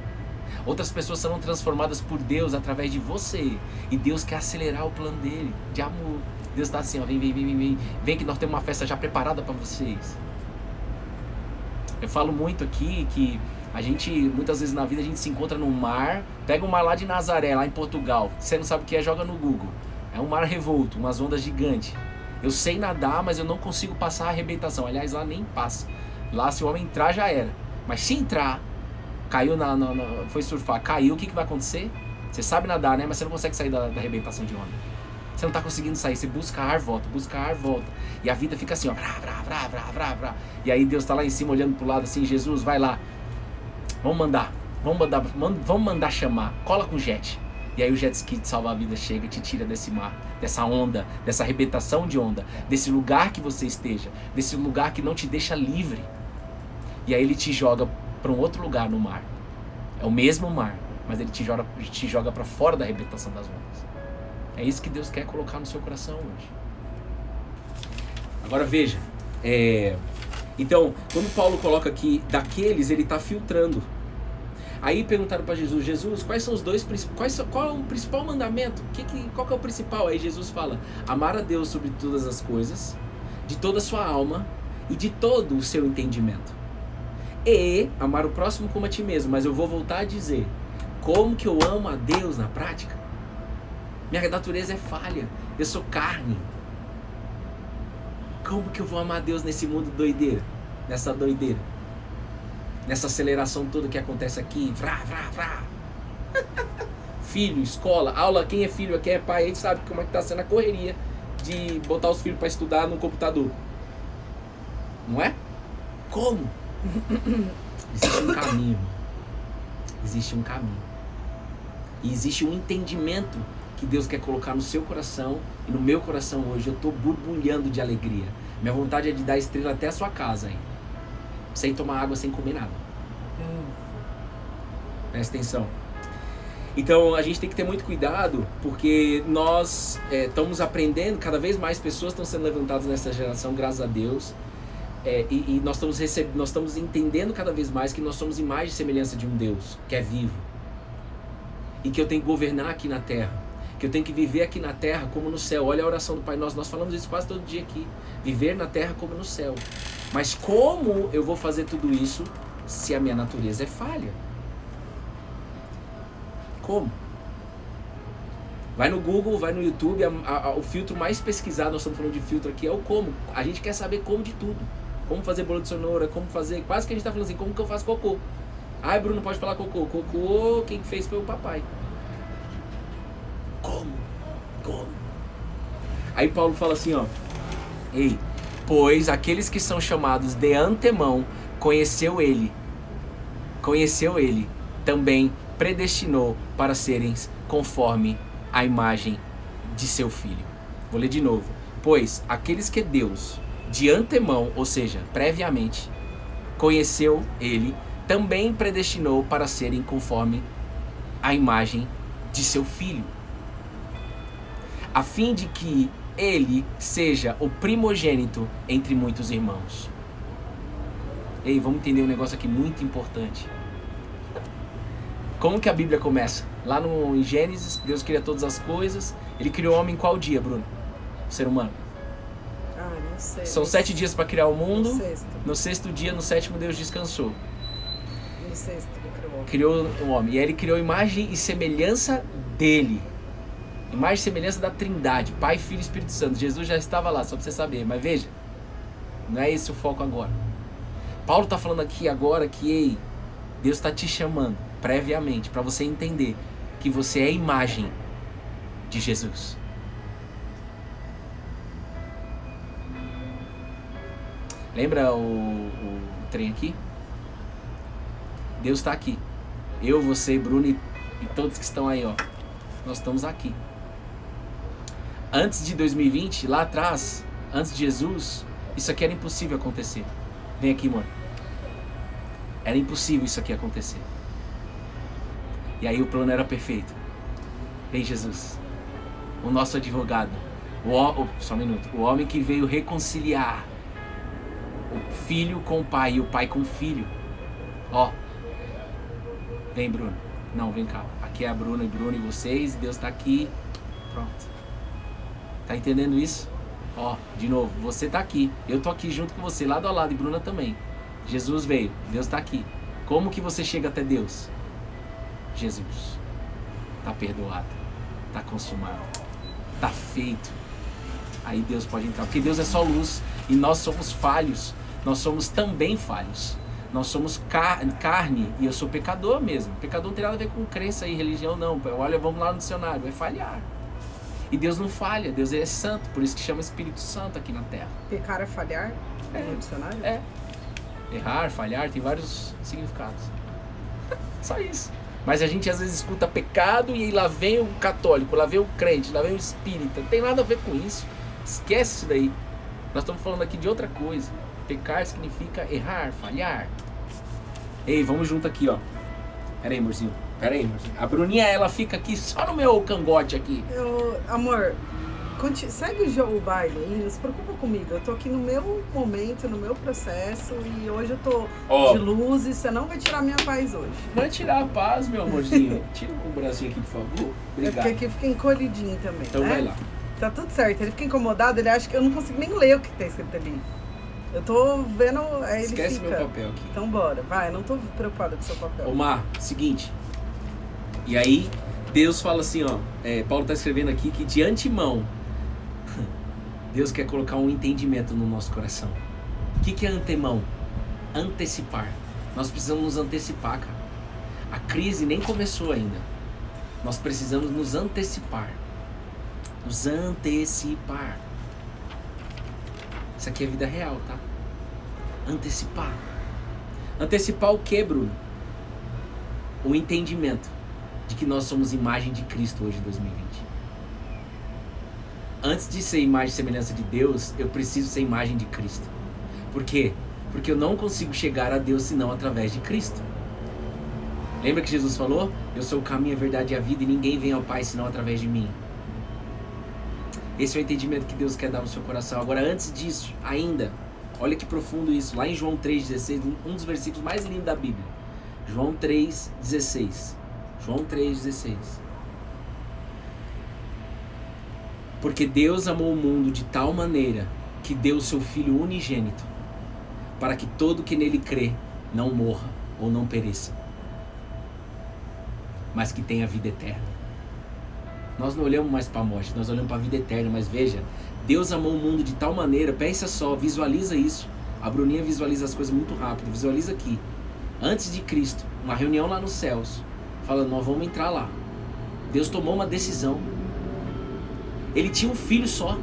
Outras pessoas serão transformadas por Deus através de você. E Deus quer acelerar o plano dele, de amor. Deus está assim, ó, vem que nós temos uma festa já preparada para vocês. Eu falo muito aqui que a gente, muitas vezes na vida, a gente se encontra num mar, pega um mar lá de Nazaré, lá em Portugal, você não sabe o que é, joga no Google. É um mar revolto, umas ondas gigantes. Eu sei nadar, mas eu não consigo passar a arrebentação. Aliás, lá nem passa. Lá, se o homem entrar, já era. Mas se entrar, caiu foi surfar, caiu, o que vai acontecer? Você sabe nadar, né? Mas você não consegue sair da arrebentação de onda. Você não tá conseguindo sair, você busca ar, volta. E a vida fica assim, ó. E aí Deus tá lá em cima, olhando pro lado assim, Jesus, vai lá. Vamos mandar chamar, cola com o jet. E aí o jet ski de salvar a vida chega e te tira desse mar, dessa onda, dessa arrebentação de onda, desse lugar que você esteja, desse lugar que não te deixa livre. E aí ele te joga para um outro lugar no mar. É o mesmo mar, mas ele te joga para fora da arrebentação das ondas. É isso que Deus quer colocar no seu coração hoje. Agora veja, então, quando Paulo coloca aqui daqueles, ele está filtrando. Aí perguntaram para Jesus: Jesus, quais são os dois principais? Qual é o principal mandamento? Qual que é o principal? Aí Jesus fala: amar a Deus sobre todas as coisas, de toda a sua alma e de todo o seu entendimento. E amar o próximo como a ti mesmo. Mas eu vou voltar a dizer: como que eu amo a Deus na prática? Minha natureza é falha, eu sou carne. Como que eu vou amar a Deus nesse mundo doideira? Nessa doideira? Nessa aceleração toda que acontece aqui. Vrá, vrá, vrá. Filho, escola, aula. Quem é filho, quem é pai, a gente sabe como é que tá sendo a correria de botar os filhos para estudar no computador. Não é? Como? Existe um caminho. Existe um caminho. E existe um entendimento que Deus quer colocar no seu coração e no meu coração hoje. Eu estou borbulhando de alegria. Minha vontade é de dar estrela até a sua casa, hein? Sem tomar água, sem comer nada. Presta atenção. Então a gente tem que ter muito cuidado, porque nós estamos aprendendo, cada vez mais pessoas estão sendo levantadas nessa geração, graças a Deus. E nós estamos entendendo cada vez mais que nós somos imagem e semelhança de um Deus que é vivo. E que eu tenho que governar aqui na terra. Que eu tenho que viver aqui na terra como no céu. Olha a oração do Pai Nosso, nós falamos isso quase todo dia aqui. Viver na terra como no céu. Mas como eu vou fazer tudo isso se a minha natureza é falha? Como? Vai no Google, vai no YouTube, o filtro mais pesquisado, nós estamos falando de filtro aqui, é o como. A gente quer saber como de tudo. Como fazer bolo de cenoura, como fazer... Quase que a gente está falando assim, como que eu faço cocô? Ai, Bruno, pode falar cocô. Cocô, quem fez foi o papai. Como? Aí Paulo fala assim, ó. Ei, pois aqueles que são chamados de antemão, conheceu ele, também predestinou para serem conforme a imagem de seu filho. Vou ler de novo. Pois aqueles que Deus, de antemão, ou seja, previamente, conheceu ele, também predestinou para serem conforme a imagem de seu filho, a fim de que ele seja o primogênito entre muitos irmãos. Ei, vamos entender um negócio aqui muito importante. Como que a Bíblia começa? Lá em Gênesis, Deus cria todas as coisas. Ele criou o homem em qual dia, Bruno? O ser humano. Não sei. São 7 dias para criar o mundo. No sexto dia, no sétimo, Deus descansou. No sexto ele criou o homem. Criou o homem. E aí ele criou imagem e semelhança dele. Imagem e semelhança da Trindade, Pai, Filho e Espírito Santo. Jesus já estava lá, só para você saber. Mas veja, não é esse o foco agora. Paulo está falando aqui agora que, ei, Deus está te chamando previamente para você entender que você é a imagem de Jesus. Lembra o trem aqui? Deus está aqui. Eu, você, Bruno e todos que estão aí, ó. Nós estamos aqui. Antes de 2020, lá atrás, antes de Jesus, isso aqui era impossível acontecer. Vem aqui, mano. Era impossível isso aqui acontecer. E aí o plano era perfeito. Vem Jesus, o nosso advogado. Só um minuto. O homem que veio reconciliar o filho com o pai e o pai com o filho. Ó. Vem, Bruno. Não, vem cá. Aqui é a Bruna e vocês. Deus está aqui. Pronto. Tá entendendo isso? Ó, de novo. Você tá aqui. Eu tô aqui junto com você, lado a lado. E Bruna também. Jesus veio. Deus tá aqui. Como que você chega até Deus? Jesus. Tá perdoado. Tá consumado. Tá feito. Aí Deus pode entrar. Porque Deus é só luz. E nós somos falhos. Nós somos também falhos. Nós somos carne e eu sou pecador mesmo. Pecador não tem nada a ver com crença e religião, não. Olha, vamos lá no dicionário. É falhar. E Deus não falha. Deus é santo. Por isso que chama Espírito Santo aqui na Terra. Pecar é falhar? No dicionário? É. Errar, falhar, tem vários significados. Só isso. Mas a gente às vezes escuta pecado e aí lá vem o católico, lá vem o crente, lá vem o espírita. Não tem nada a ver com isso. Esquece isso daí. Nós estamos falando aqui de outra coisa. Pecar significa errar, falhar. Ei, vamos junto aqui, ó. Pera aí, amorzinho. Pera aí, amorzinho. A Bruninha, ela fica aqui só no meu cangote aqui. Amor, segue o baile aí, não se preocupa comigo. Eu tô aqui no meu momento, no meu processo, e hoje eu tô de luz e você não vai tirar minha paz hoje. Vai tirar a paz, meu amorzinho. Tira o bracinho aqui, por favor. Obrigado. É porque aqui fica encolhidinho também, então, né? Vai lá. Tá tudo certo. Ele fica incomodado, ele acha que eu não consigo nem ler o que tá escrito ali. Eu tô vendo... Aí Esquece ele fica... meu papel aqui. Então bora, vai, eu não tô preocupada com o seu papel. Omar, seguinte. E aí, Deus fala assim, ó. Paulo tá escrevendo aqui que de antemão, Deus quer colocar um entendimento no nosso coração. O que é antemão? Antecipar. Nós precisamos nos antecipar, cara. A crise nem começou ainda. Nós precisamos nos antecipar. Nos antecipar. Isso aqui é vida real, tá? Antecipar. Antecipar o quê, Bruno? O entendimento de que nós somos imagem de Cristo hoje em 2020. Antes de ser imagem e semelhança de Deus, eu preciso ser imagem de Cristo. Por quê? Porque eu não consigo chegar a Deus senão através de Cristo. Lembra que Jesus falou? Eu sou o caminho, a verdade e a vida e ninguém vem ao Pai senão através de mim. Esse é o entendimento que Deus quer dar no seu coração. Agora, antes disso, ainda, olha que profundo isso. Lá em João 3,16, um dos versículos mais lindos da Bíblia. João 3,16. João 3,16. Porque Deus amou o mundo de tal maneira que deu o seu Filho unigênito, para que todo que nele crê não morra ou não pereça, mas que tenha vida eterna. Nós não olhamos mais para a morte, nós olhamos para a vida eterna, mas veja, Deus amou o mundo de tal maneira, pensa só, visualiza isso. A Bruninha visualiza as coisas muito rápido, visualiza aqui. Antes de Cristo, uma reunião lá nos céus, falando, nós vamos entrar lá. Deus tomou uma decisão. Ele tinha um filho só.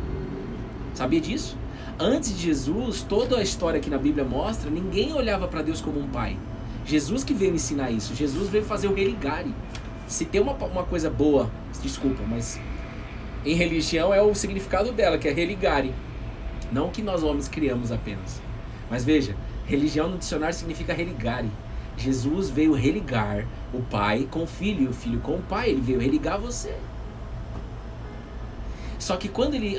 Sabia disso? Antes de Jesus, toda a história que na Bíblia mostra, ninguém olhava para Deus como um pai. Jesus que veio ensinar isso. Jesus veio fazer o religare. Se tem uma coisa boa, desculpa, mas em religião é o significado dela, que é religare. Não que nós homens criamos apenas. Mas veja, religião no dicionário significa religare. Jesus veio religar o pai com o filho e o filho com o pai. Ele veio religar você. Só que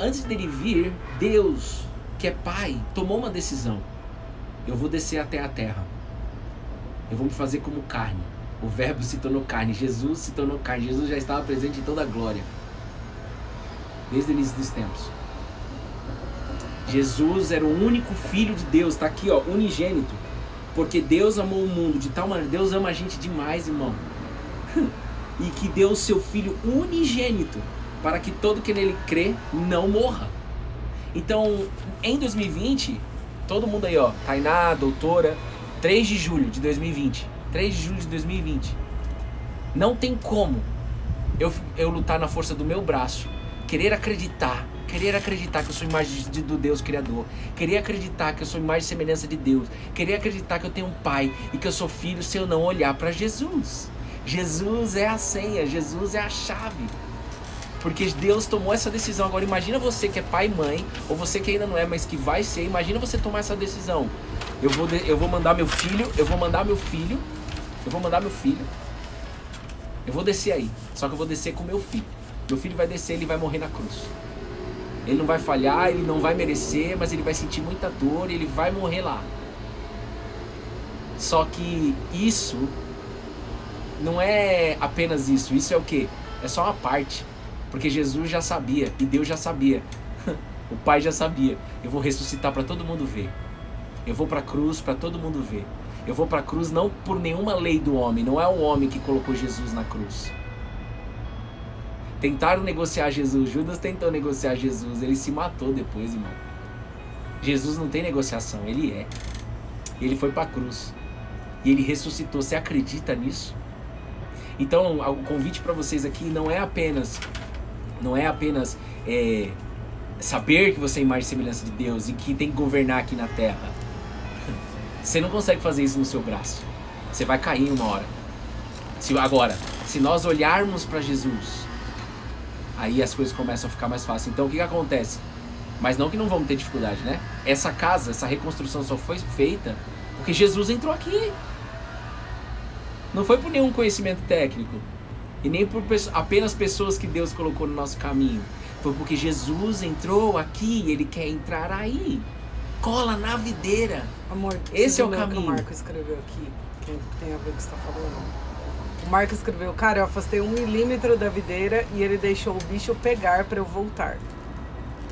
antes dele vir, Deus, que é pai, tomou uma decisão. Eu vou descer até a terra. Eu vou me fazer como carne. O verbo se tornou carne. Jesus se tornou carne. Jesus já estava presente em toda a glória. Desde o início dos tempos. Jesus era o único filho de Deus. Está aqui, ó, unigênito. Porque Deus amou o mundo de tal maneira. Deus ama a gente demais, irmão. E que deu o seu filho unigênito, para que todo que nele crê não morra. Então, em 2020, todo mundo aí, ó, Tainá, doutora, 3 de julho de 2020. 3 de julho de 2020. Não tem como eu lutar na força do meu braço, querer acreditar que eu sou imagem do Deus Criador, querer acreditar que eu sou imagem e semelhança de Deus, querer acreditar que eu tenho um pai e que eu sou filho se eu não olhar para Jesus. Jesus é a senha, Jesus é a chave. Porque Deus tomou essa decisão. Agora imagina você que é pai e mãe, ou você que ainda não é, mas que vai ser. Imagina você tomar essa decisão. Eu vou mandar meu filho, eu vou descer aí. Só que eu vou descer com meu filho. Meu filho vai descer, ele vai morrer na cruz. Ele não vai falhar, ele não vai merecer, mas ele vai sentir muita dor e ele vai morrer lá. Só que isso não é apenas isso. Isso é o quê? É só uma parte. Porque Jesus já sabia e Deus já sabia. O Pai já sabia. Eu vou ressuscitar para todo mundo ver. Eu vou para a cruz para todo mundo ver. Eu vou para a cruz não por nenhuma lei do homem. Não é o homem que colocou Jesus na cruz. Tentaram negociar Jesus. Judas tentou negociar Jesus. Ele se matou depois, irmão. Jesus não tem negociação. Ele é. Ele foi para a cruz. E ele ressuscitou. Você acredita nisso? Então, o convite para vocês aqui não é apenas saber que você é imagem e semelhança de Deus e que tem que governar aqui na terra. Você não consegue fazer isso no seu braço. Você vai cair uma hora. Agora, se nós olharmos para Jesus, aí as coisas começam a ficar mais fáceis. Então, o que acontece? Mas não que não vamos ter dificuldade, né? Essa casa, essa reconstrução só foi feita porque Jesus entrou aqui. Não foi por nenhum conhecimento técnico. E nem por apenas pessoas que Deus colocou no nosso caminho. Foi porque Jesus entrou aqui e ele quer entrar aí. Cola na videira. Amor, esse é o que caminho. o Marco escreveu aqui, que tem a ver com o que você tá falando. O Marco escreveu: cara, eu afastei 1 milímetro da videira e ele deixou o bicho pegar pra eu voltar.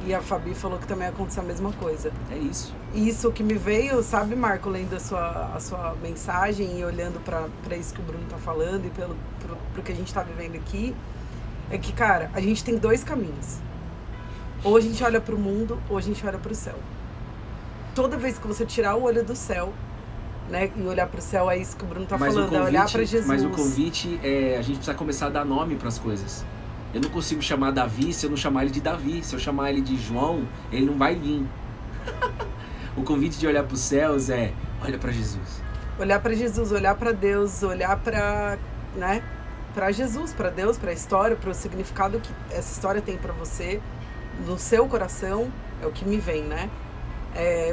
E a Fabi falou que também aconteceu a mesma coisa. É isso. Isso que me veio, sabe, Marco, lendo a sua mensagem e olhando pra isso que o Bruno tá falando e pro que a gente tá vivendo aqui, é que, cara, a gente tem 2 caminhos. Ou a gente olha pro mundo, ou a gente olha pro céu. Toda vez que você tirar o olho do céu, né, e olhar pro céu, é isso que o Bruno tá falando, é olhar pra Jesus. Mas o convite é a gente precisa começar a dar nome pras coisas. Eu não consigo chamar Davi se eu não chamar ele de Davi. Se eu chamar ele de João, ele não vai vir. O convite de olhar pros céus é olha pra Jesus. Olhar pra Jesus, olhar pra Deus, olhar pra, né, pra Jesus, pra Deus, pra história, pro significado que essa história tem pra você, no seu coração, é o que me vem, né?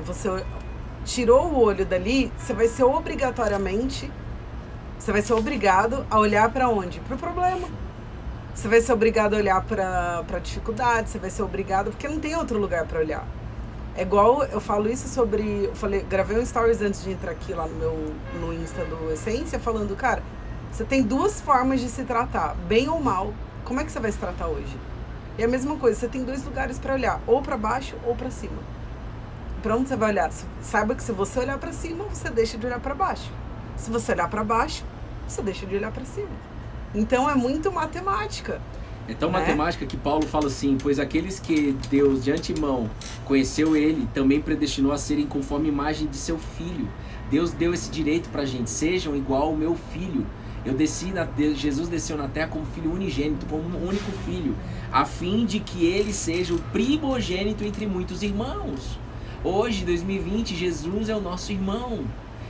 Você tirou o olho dali, você vai ser obrigatoriamente, você vai ser obrigado a olhar pra onde? Pro problema. Você vai ser obrigado a olhar pra dificuldade, você vai ser obrigado, porque não tem outro lugar pra olhar. É igual, eu falo isso sobre, gravei um stories antes de entrar aqui lá no Insta do Essência, falando, cara, você tem 2 formas de se tratar, bem ou mal, como é que você vai se tratar hoje? E a mesma coisa, você tem 2 lugares pra olhar, ou pra baixo ou pra cima. Pra onde você vai olhar? Saiba que se você olhar pra cima, você deixa de olhar pra baixo. Se você olhar pra baixo, você deixa de olhar pra cima. Então é muito matemática. É tão matemática que Paulo fala assim: pois aqueles que Deus de antemão conheceu ele, também predestinou a serem conforme a imagem de seu filho. Deus deu esse direito pra gente: sejam igual ao meu filho. Jesus desceu na terra como filho unigênito, como um único filho, a fim de que ele seja o primogênito entre muitos irmãos. Hoje, 2020, Jesus é o nosso irmão.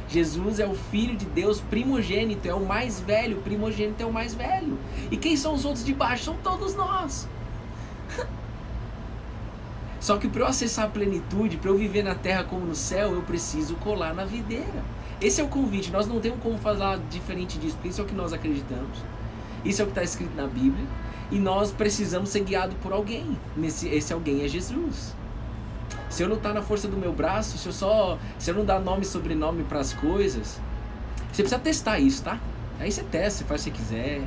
Jesus é o Filho de Deus primogênito, é o mais velho, o primogênito é o mais velho. E quem são os outros de baixo? São todos nós. Só que para eu acessar a plenitude, para eu viver na terra como no céu, eu preciso colar na videira. Esse é o convite, nós não temos como falar diferente disso, porque isso é o que nós acreditamos. Isso é o que está escrito na Bíblia. E nós precisamos ser guiados por alguém. Esse alguém é Jesus. Se eu não estar na força do meu braço, se eu não dar nome e sobrenome para as coisas, você precisa testar isso, tá? Aí você testa, você faz o que você quiser.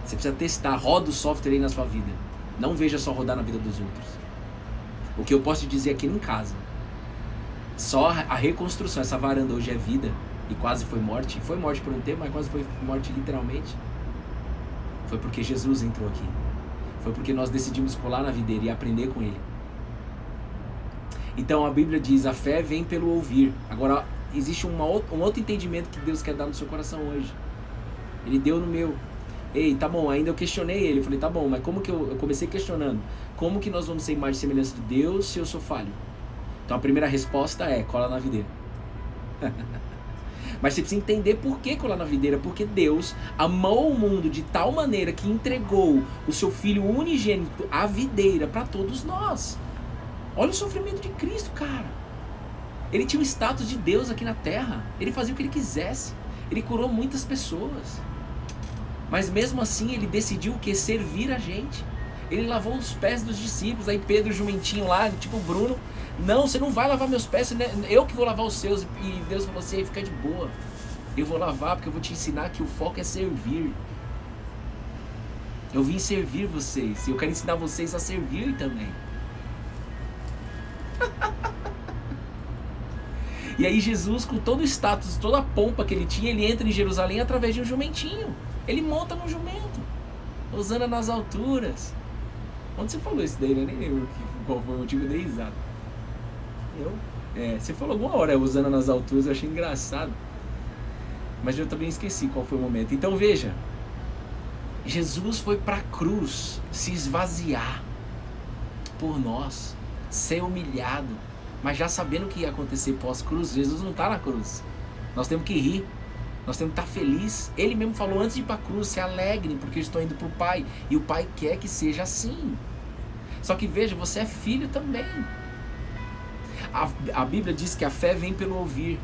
Você precisa testar, roda o software aí na sua vida. Não veja só rodar na vida dos outros. O que eu posso te dizer aqui em casa, só a reconstrução, essa varanda hoje é vida e quase foi morte. Foi morte por um tempo, mas quase foi morte literalmente. Foi porque Jesus entrou aqui. Foi porque nós decidimos colar na videira e aprender com ele. Então a Bíblia diz, a fé vem pelo ouvir. Agora, existe um outro entendimento que Deus quer dar no seu coração hoje. Ele deu no meu. Ei, tá bom, ainda eu questionei ele. Eu falei, tá bom, mas como que eu comecei questionando? Como que nós vamos ser imagem e semelhança de Deus se eu sou falho? Então a primeira resposta é, cola na videira. Mas você precisa entender por que colar na videira. Porque Deus amou o mundo de tal maneira que entregou o seu Filho unigênito à videira para todos nós. Olha o sofrimento de Cristo, cara. Ele tinha o status de Deus aqui na terra. Ele fazia o que ele quisesse. Ele curou muitas pessoas. Mas mesmo assim ele decidiu o que? Servir a gente. Ele lavou os pés dos discípulos. Aí Pedro, jumentinho lá, tipo o Bruno. Não, você não vai lavar meus pés. Eu que vou lavar os seus. E Deus falou assim, fica de boa. Eu vou lavar porque eu vou te ensinar que o foco é servir. Eu vim servir vocês. E eu quero ensinar vocês a servir também. E aí Jesus, com todo o status, toda a pompa que ele tinha, ele entra em Jerusalém através de um jumentinho. Ele monta no jumento. Hosana nas alturas. Onde você falou isso daí? Eu nem lembro qual foi o motivo, eu dei risada. Eu? Você falou alguma hora, Hosana nas alturas, eu achei engraçado. Mas eu também esqueci qual foi o momento. Então veja, Jesus foi para a cruz se esvaziar por nós, ser humilhado, mas já sabendo o que ia acontecer pós-cruz. Jesus não está na cruz. Nós temos que rir, nós temos que estar felizes. Ele mesmo falou antes de ir para a cruz, se alegrem, porque eu estou indo para o Pai, e o Pai quer que seja assim. Só que veja, você é filho também. A Bíblia diz que a fé vem pelo ouvir.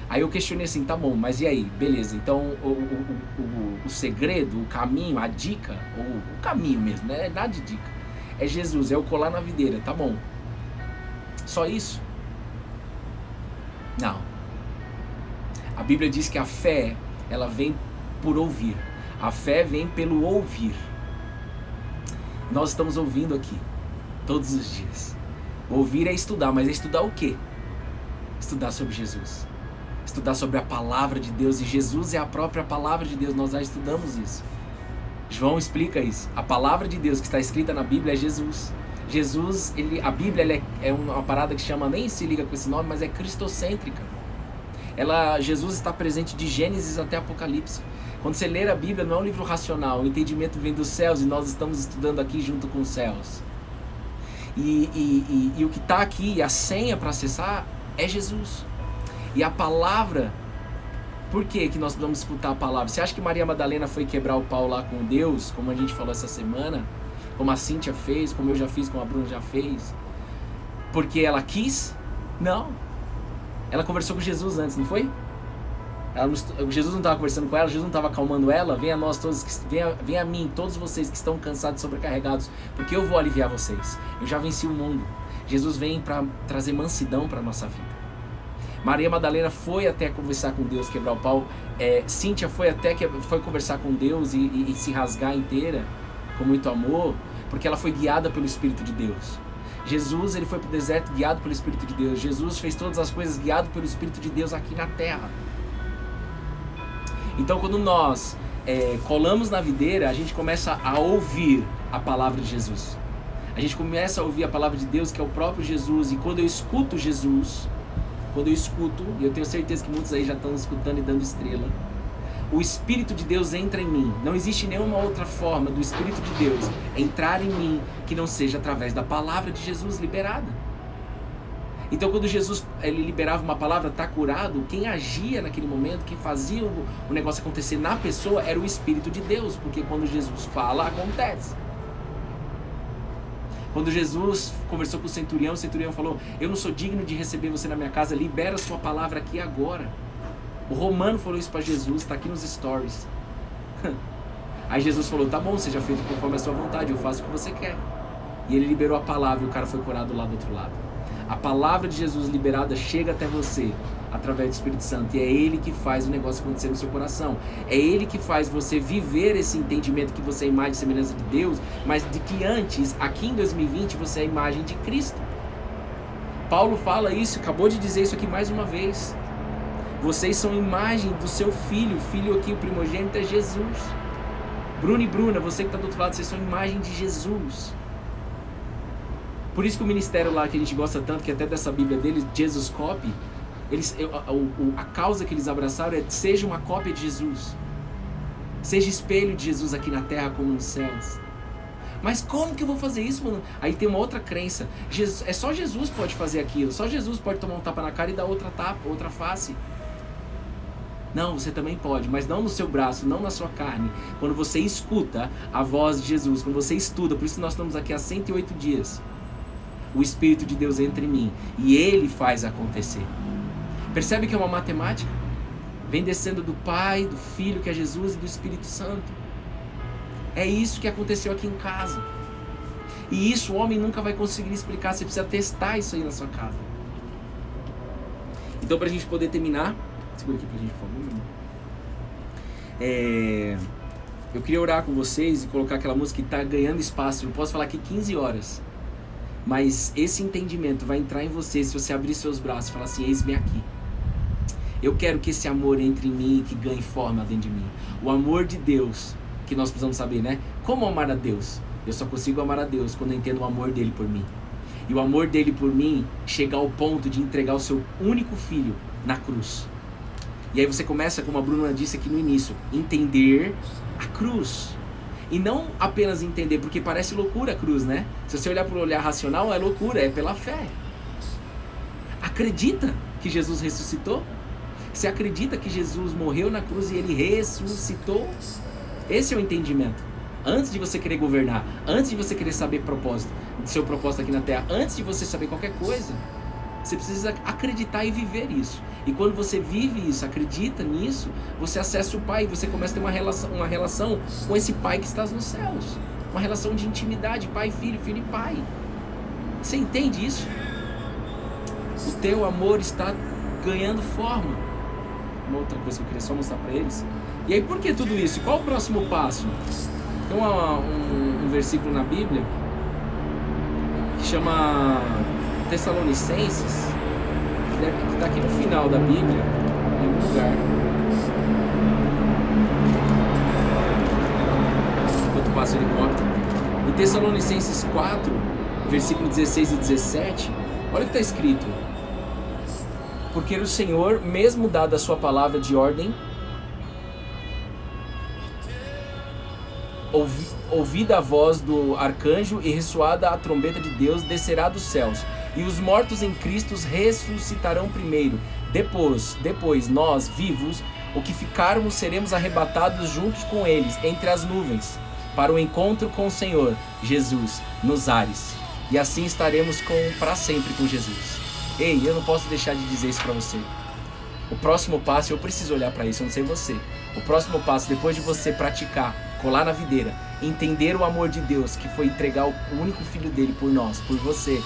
Aí eu questionei assim, tá bom, mas e aí? Beleza, então o segredo, o caminho, a dica, ou o caminho mesmo, né? Nada de dica. é Jesus, é o colar na videira, tá bom. Só isso? Não. A Bíblia diz que a fé, ela vem por ouvir. A fé vem pelo ouvir. Nós estamos ouvindo aqui, todos os dias. Ouvir é estudar, mas é estudar o quê? Estudar sobre Jesus. Estudar sobre a palavra de Deus, e Jesus é a própria palavra de Deus, nós já estudamos isso. João explica isso. A palavra de Deus que está escrita na Bíblia é Jesus. Jesus, a Bíblia é uma parada que chama, nem se liga com esse nome, mas é cristocêntrica. Jesus está presente de Gênesis até Apocalipse. Quando você ler a Bíblia, não é um livro racional, o entendimento vem dos céus e nós estamos estudando aqui junto com os céus. E o que está aqui, a senha para acessar, é Jesus. E a palavra, por que nós precisamos escutar a palavra? Você acha que Maria Madalena foi quebrar o pau lá com Deus, como a gente falou essa semana? Como a Cíntia fez, como eu já fiz, como a Bruna já fez? Porque ela quis? Não. Ela conversou com Jesus antes, não foi? Jesus não estava conversando com ela, Jesus não estava acalmando ela. Venha a nós todos, venha a mim, todos vocês que estão cansados e sobrecarregados, porque eu vou aliviar vocês. Eu já venci o mundo. Jesus vem para trazer mansidão para a nossa vida. Maria Madalena foi até conversar com Deus, quebrar o pau. Cíntia foi conversar com Deus e se rasgar inteira, com muito amor, porque ela foi guiada pelo Espírito de Deus. Jesus, ele foi para o deserto guiado pelo Espírito de Deus. Jesus fez todas as coisas guiado pelo Espírito de Deus aqui na terra. Então, quando nós colamos na videira, a gente começa a ouvir a palavra de Jesus. A gente começa a ouvir a palavra de Deus, que é o próprio Jesus. E quando eu escuto Jesus, e eu tenho certeza que muitos aí já estão escutando e dando estrela, o Espírito de Deus entra em mim. Não existe nenhuma outra forma do Espírito de Deus entrar em mim que não seja através da palavra de Jesus liberada. Então, quando Jesus ele liberava uma palavra, tá curado, quem agia naquele momento, quem fazia o negócio acontecer na pessoa era o Espírito de Deus, porque quando Jesus fala, acontece. Quando Jesus conversou com o centurião falou: eu não sou digno de receber você na minha casa, libera a sua palavra aqui agora. O romano falou isso para Jesus, está aqui nos stories. Aí Jesus falou: tá bom, seja feito conforme a sua vontade, eu faço o que você quer. E ele liberou a palavra e o cara foi curado lá do outro lado. A palavra de Jesus liberada chega até você através do Espírito Santo, e é Ele que faz o negócio acontecer no seu coração. É Ele que faz você viver esse entendimento que você é imagem e semelhança de Deus, mas de que antes, aqui em 2020, você é a imagem de Cristo. Paulo fala isso, acabou de dizer isso aqui mais uma vez. Vocês são imagem do seu filho, o filho aqui, o primogênito é Jesus. Bruno e Bruna, você que está do outro lado, vocês são imagem de Jesus. Por isso que o ministério lá que a gente gosta tanto, que até dessa Bíblia deles, Jesus Copy, a causa que eles abraçaram é: seja uma cópia de Jesus. Seja espelho de Jesus aqui na terra como nos céus. Mas como que eu vou fazer isso, mano? Aí tem uma outra crença. Só Jesus pode fazer aquilo. Só Jesus pode tomar um tapa na cara e dar outra face. Não, você também pode, mas não no seu braço, não na sua carne. Quando você escuta a voz de Jesus, quando você estuda, por isso nós estamos aqui há 108 dias. O Espírito de Deus entra em mim e Ele faz acontecer. Percebe que é uma matemática? Vem descendo do Pai, do Filho, que é Jesus, e do Espírito Santo. É isso que aconteceu aqui em casa. E isso o homem nunca vai conseguir explicar. Você precisa testar isso aí na sua casa. Então, para a gente poder terminar, segura aqui pra gente, por favor. Eu queria orar com vocês e colocar aquela música que está ganhando espaço. Eu posso falar aqui 15 horas. Mas esse entendimento vai entrar em você se você abrir seus braços e falar assim: eis-me aqui. Eu quero que esse amor entre em mim e que ganhe forma dentro de mim. O amor de Deus, que nós precisamos saber, né? Como amar a Deus? Eu só consigo amar a Deus quando eu entendo o amor dele por mim. E o amor dele por mim chega ao ponto de entregar o seu único filho na cruz. E aí você começa, como a Bruna disse aqui no início, entender a cruz. E não apenas entender, porque parece loucura a cruz, né? Se você olhar por um olhar racional, é loucura, é pela fé. Acredita que Jesus ressuscitou? Você acredita que Jesus morreu na cruz e Ele ressuscitou? Esse é o entendimento. Antes de você querer governar, antes de você querer saber seu propósito aqui na Terra, antes de você saber qualquer coisa, você precisa acreditar e viver isso. E quando você vive isso, acredita nisso, você acessa o Pai, você começa a ter uma relação com esse Pai que está nos céus. Uma relação de intimidade, pai e filho, filho e pai. Você entende isso? O teu amor está ganhando forma. Uma outra coisa que eu queria só mostrar para eles. E aí, por que tudo isso? Qual o próximo passo? Tem um versículo na Bíblia que chama Tessalonicenses, que está aqui no final da Bíblia, em algum lugar. Enquanto passa o helicóptero. Em Tessalonicenses 4, versículo 16 e 17, olha o que está escrito. Porque o Senhor, mesmo dada a sua palavra de ordem, ouvida a voz do arcanjo e ressoada a trombeta de Deus, descerá dos céus, e os mortos em Cristo ressuscitarão primeiro. Depois nós, vivos, o que ficarmos, seremos arrebatados juntos com eles, entre as nuvens, para o encontro com o Senhor, Jesus, nos ares. E assim estaremos para sempre com Jesus. Ei, eu não posso deixar de dizer isso para você. O próximo passo, eu preciso olhar para isso, eu não sei você. O próximo passo, depois de você praticar, colar na videira, entender o amor de Deus, que foi entregar o único filho dele por nós, por você,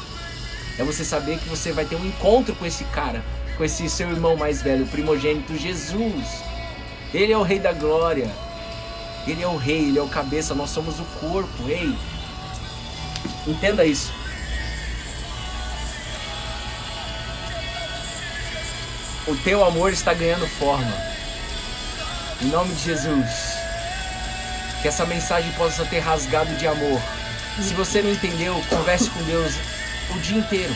é você saber que você vai ter um encontro com esse cara, com esse seu irmão mais velho, o primogênito Jesus. Ele é o Rei da Glória. Ele é o Rei, Ele é o cabeça, nós somos o corpo. Ei, entenda isso. O teu amor está ganhando forma. Em nome de Jesus. Que essa mensagem possa ter rasgado de amor. Se você não entendeu, converse com Deus o dia inteiro.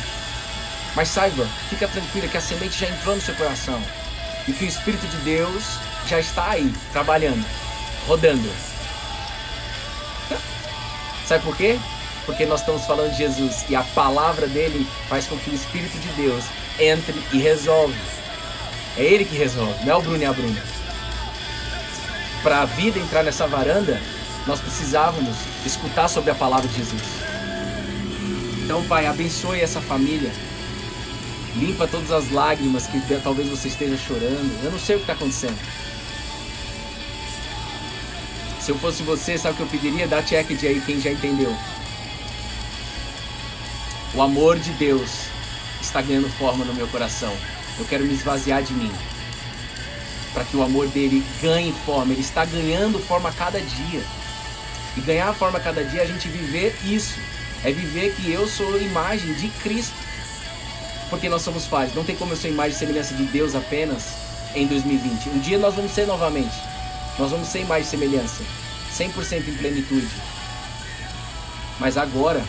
Mas saiba, fica tranquila que a semente já entrou no seu coração. E que o Espírito de Deus já está aí, trabalhando, rodando. Sabe por quê? Porque nós estamos falando de Jesus. E a palavra dele faz com que o Espírito de Deus entre e resolve. É ele que resolve, não é o Bruno e a Bruna. Para a vida entrar nessa varanda, nós precisávamos escutar sobre a palavra de Jesus. Então, Pai, abençoe essa família. Limpa todas as lágrimas que talvez você esteja chorando. Eu não sei o que está acontecendo. Se eu fosse você, sabe o que eu pediria? Dá check de aí quem já entendeu. O amor de Deus está ganhando forma no meu coração. Eu quero me esvaziar de mim, para que o amor dele ganhe forma. Ele está ganhando forma a cada dia. E ganhar forma a cada dia é a gente viver isso. É viver que eu sou imagem de Cristo. Porque nós somos falhos. Não tem como eu ser imagem e semelhança de Deus apenas em 2020. Um dia nós vamos ser novamente. Nós vamos ser imagem e semelhança. 100% em plenitude. Mas agora,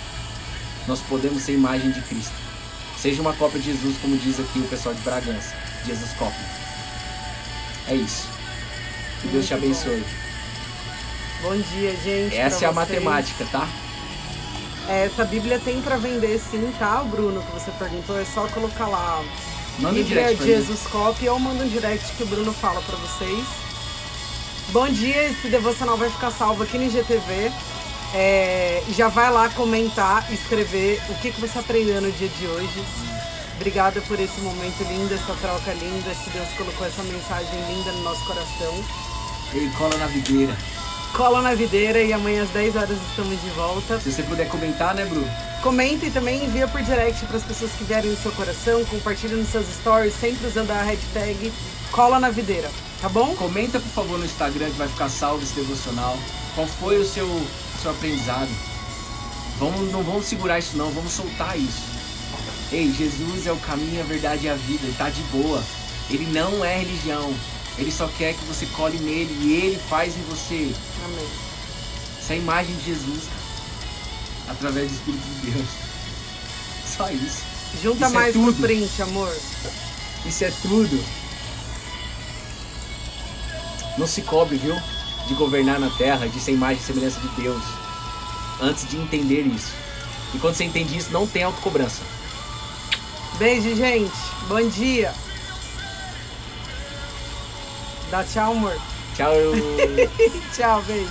nós podemos ser imagem de Cristo. Seja uma cópia de Jesus, como diz aqui o pessoal de Bragança. Jesus cópia. É isso. Que Deus te abençoe. Bom dia, gente. Essa é a matemática, tá? Essa Bíblia tem para vender sim, tá, Bruno? Que você perguntou. É só colocar lá. Manda um Bíblia direct pra Jesus cópia ou manda um direct que o Bruno fala para vocês. Bom dia. Esse devocional vai ficar salvo aqui no IGTV. Já vai lá comentar, escrever o que você aprendeu no dia de hoje. Obrigada por esse momento lindo, essa troca linda, que Deus colocou essa mensagem linda no nosso coração. E cola na videira. Cola na videira e amanhã às 10 horas estamos de volta. Se você puder comentar, né, Bru? Comenta e também envia por direct para as pessoas que vierem no seu coração, compartilha nos seus stories, sempre usando a hashtag Cola na Videira, tá bom? Comenta, por favor, no Instagram que vai ficar salvo esse devocional. Qual foi o seu aprendizado? Não vamos segurar isso não, vamos soltar isso. Ei, Jesus é o caminho, a verdade e a vida, ele tá de boa. Ele não é religião, ele só quer que você cole nele e ele faz em você. Amém. Essa é a imagem de Jesus, através do Espírito de Deus. Só isso. Junta isso mais é pro print, amor. Isso é tudo. Não se cobre, viu? De governar na terra, de ser imagem e semelhança de Deus, antes de entender isso. E quando você entende isso, não tem autocobrança. Beijo, gente. Bom dia. Dá tchau, amor. Tchau. Tchau, beijo.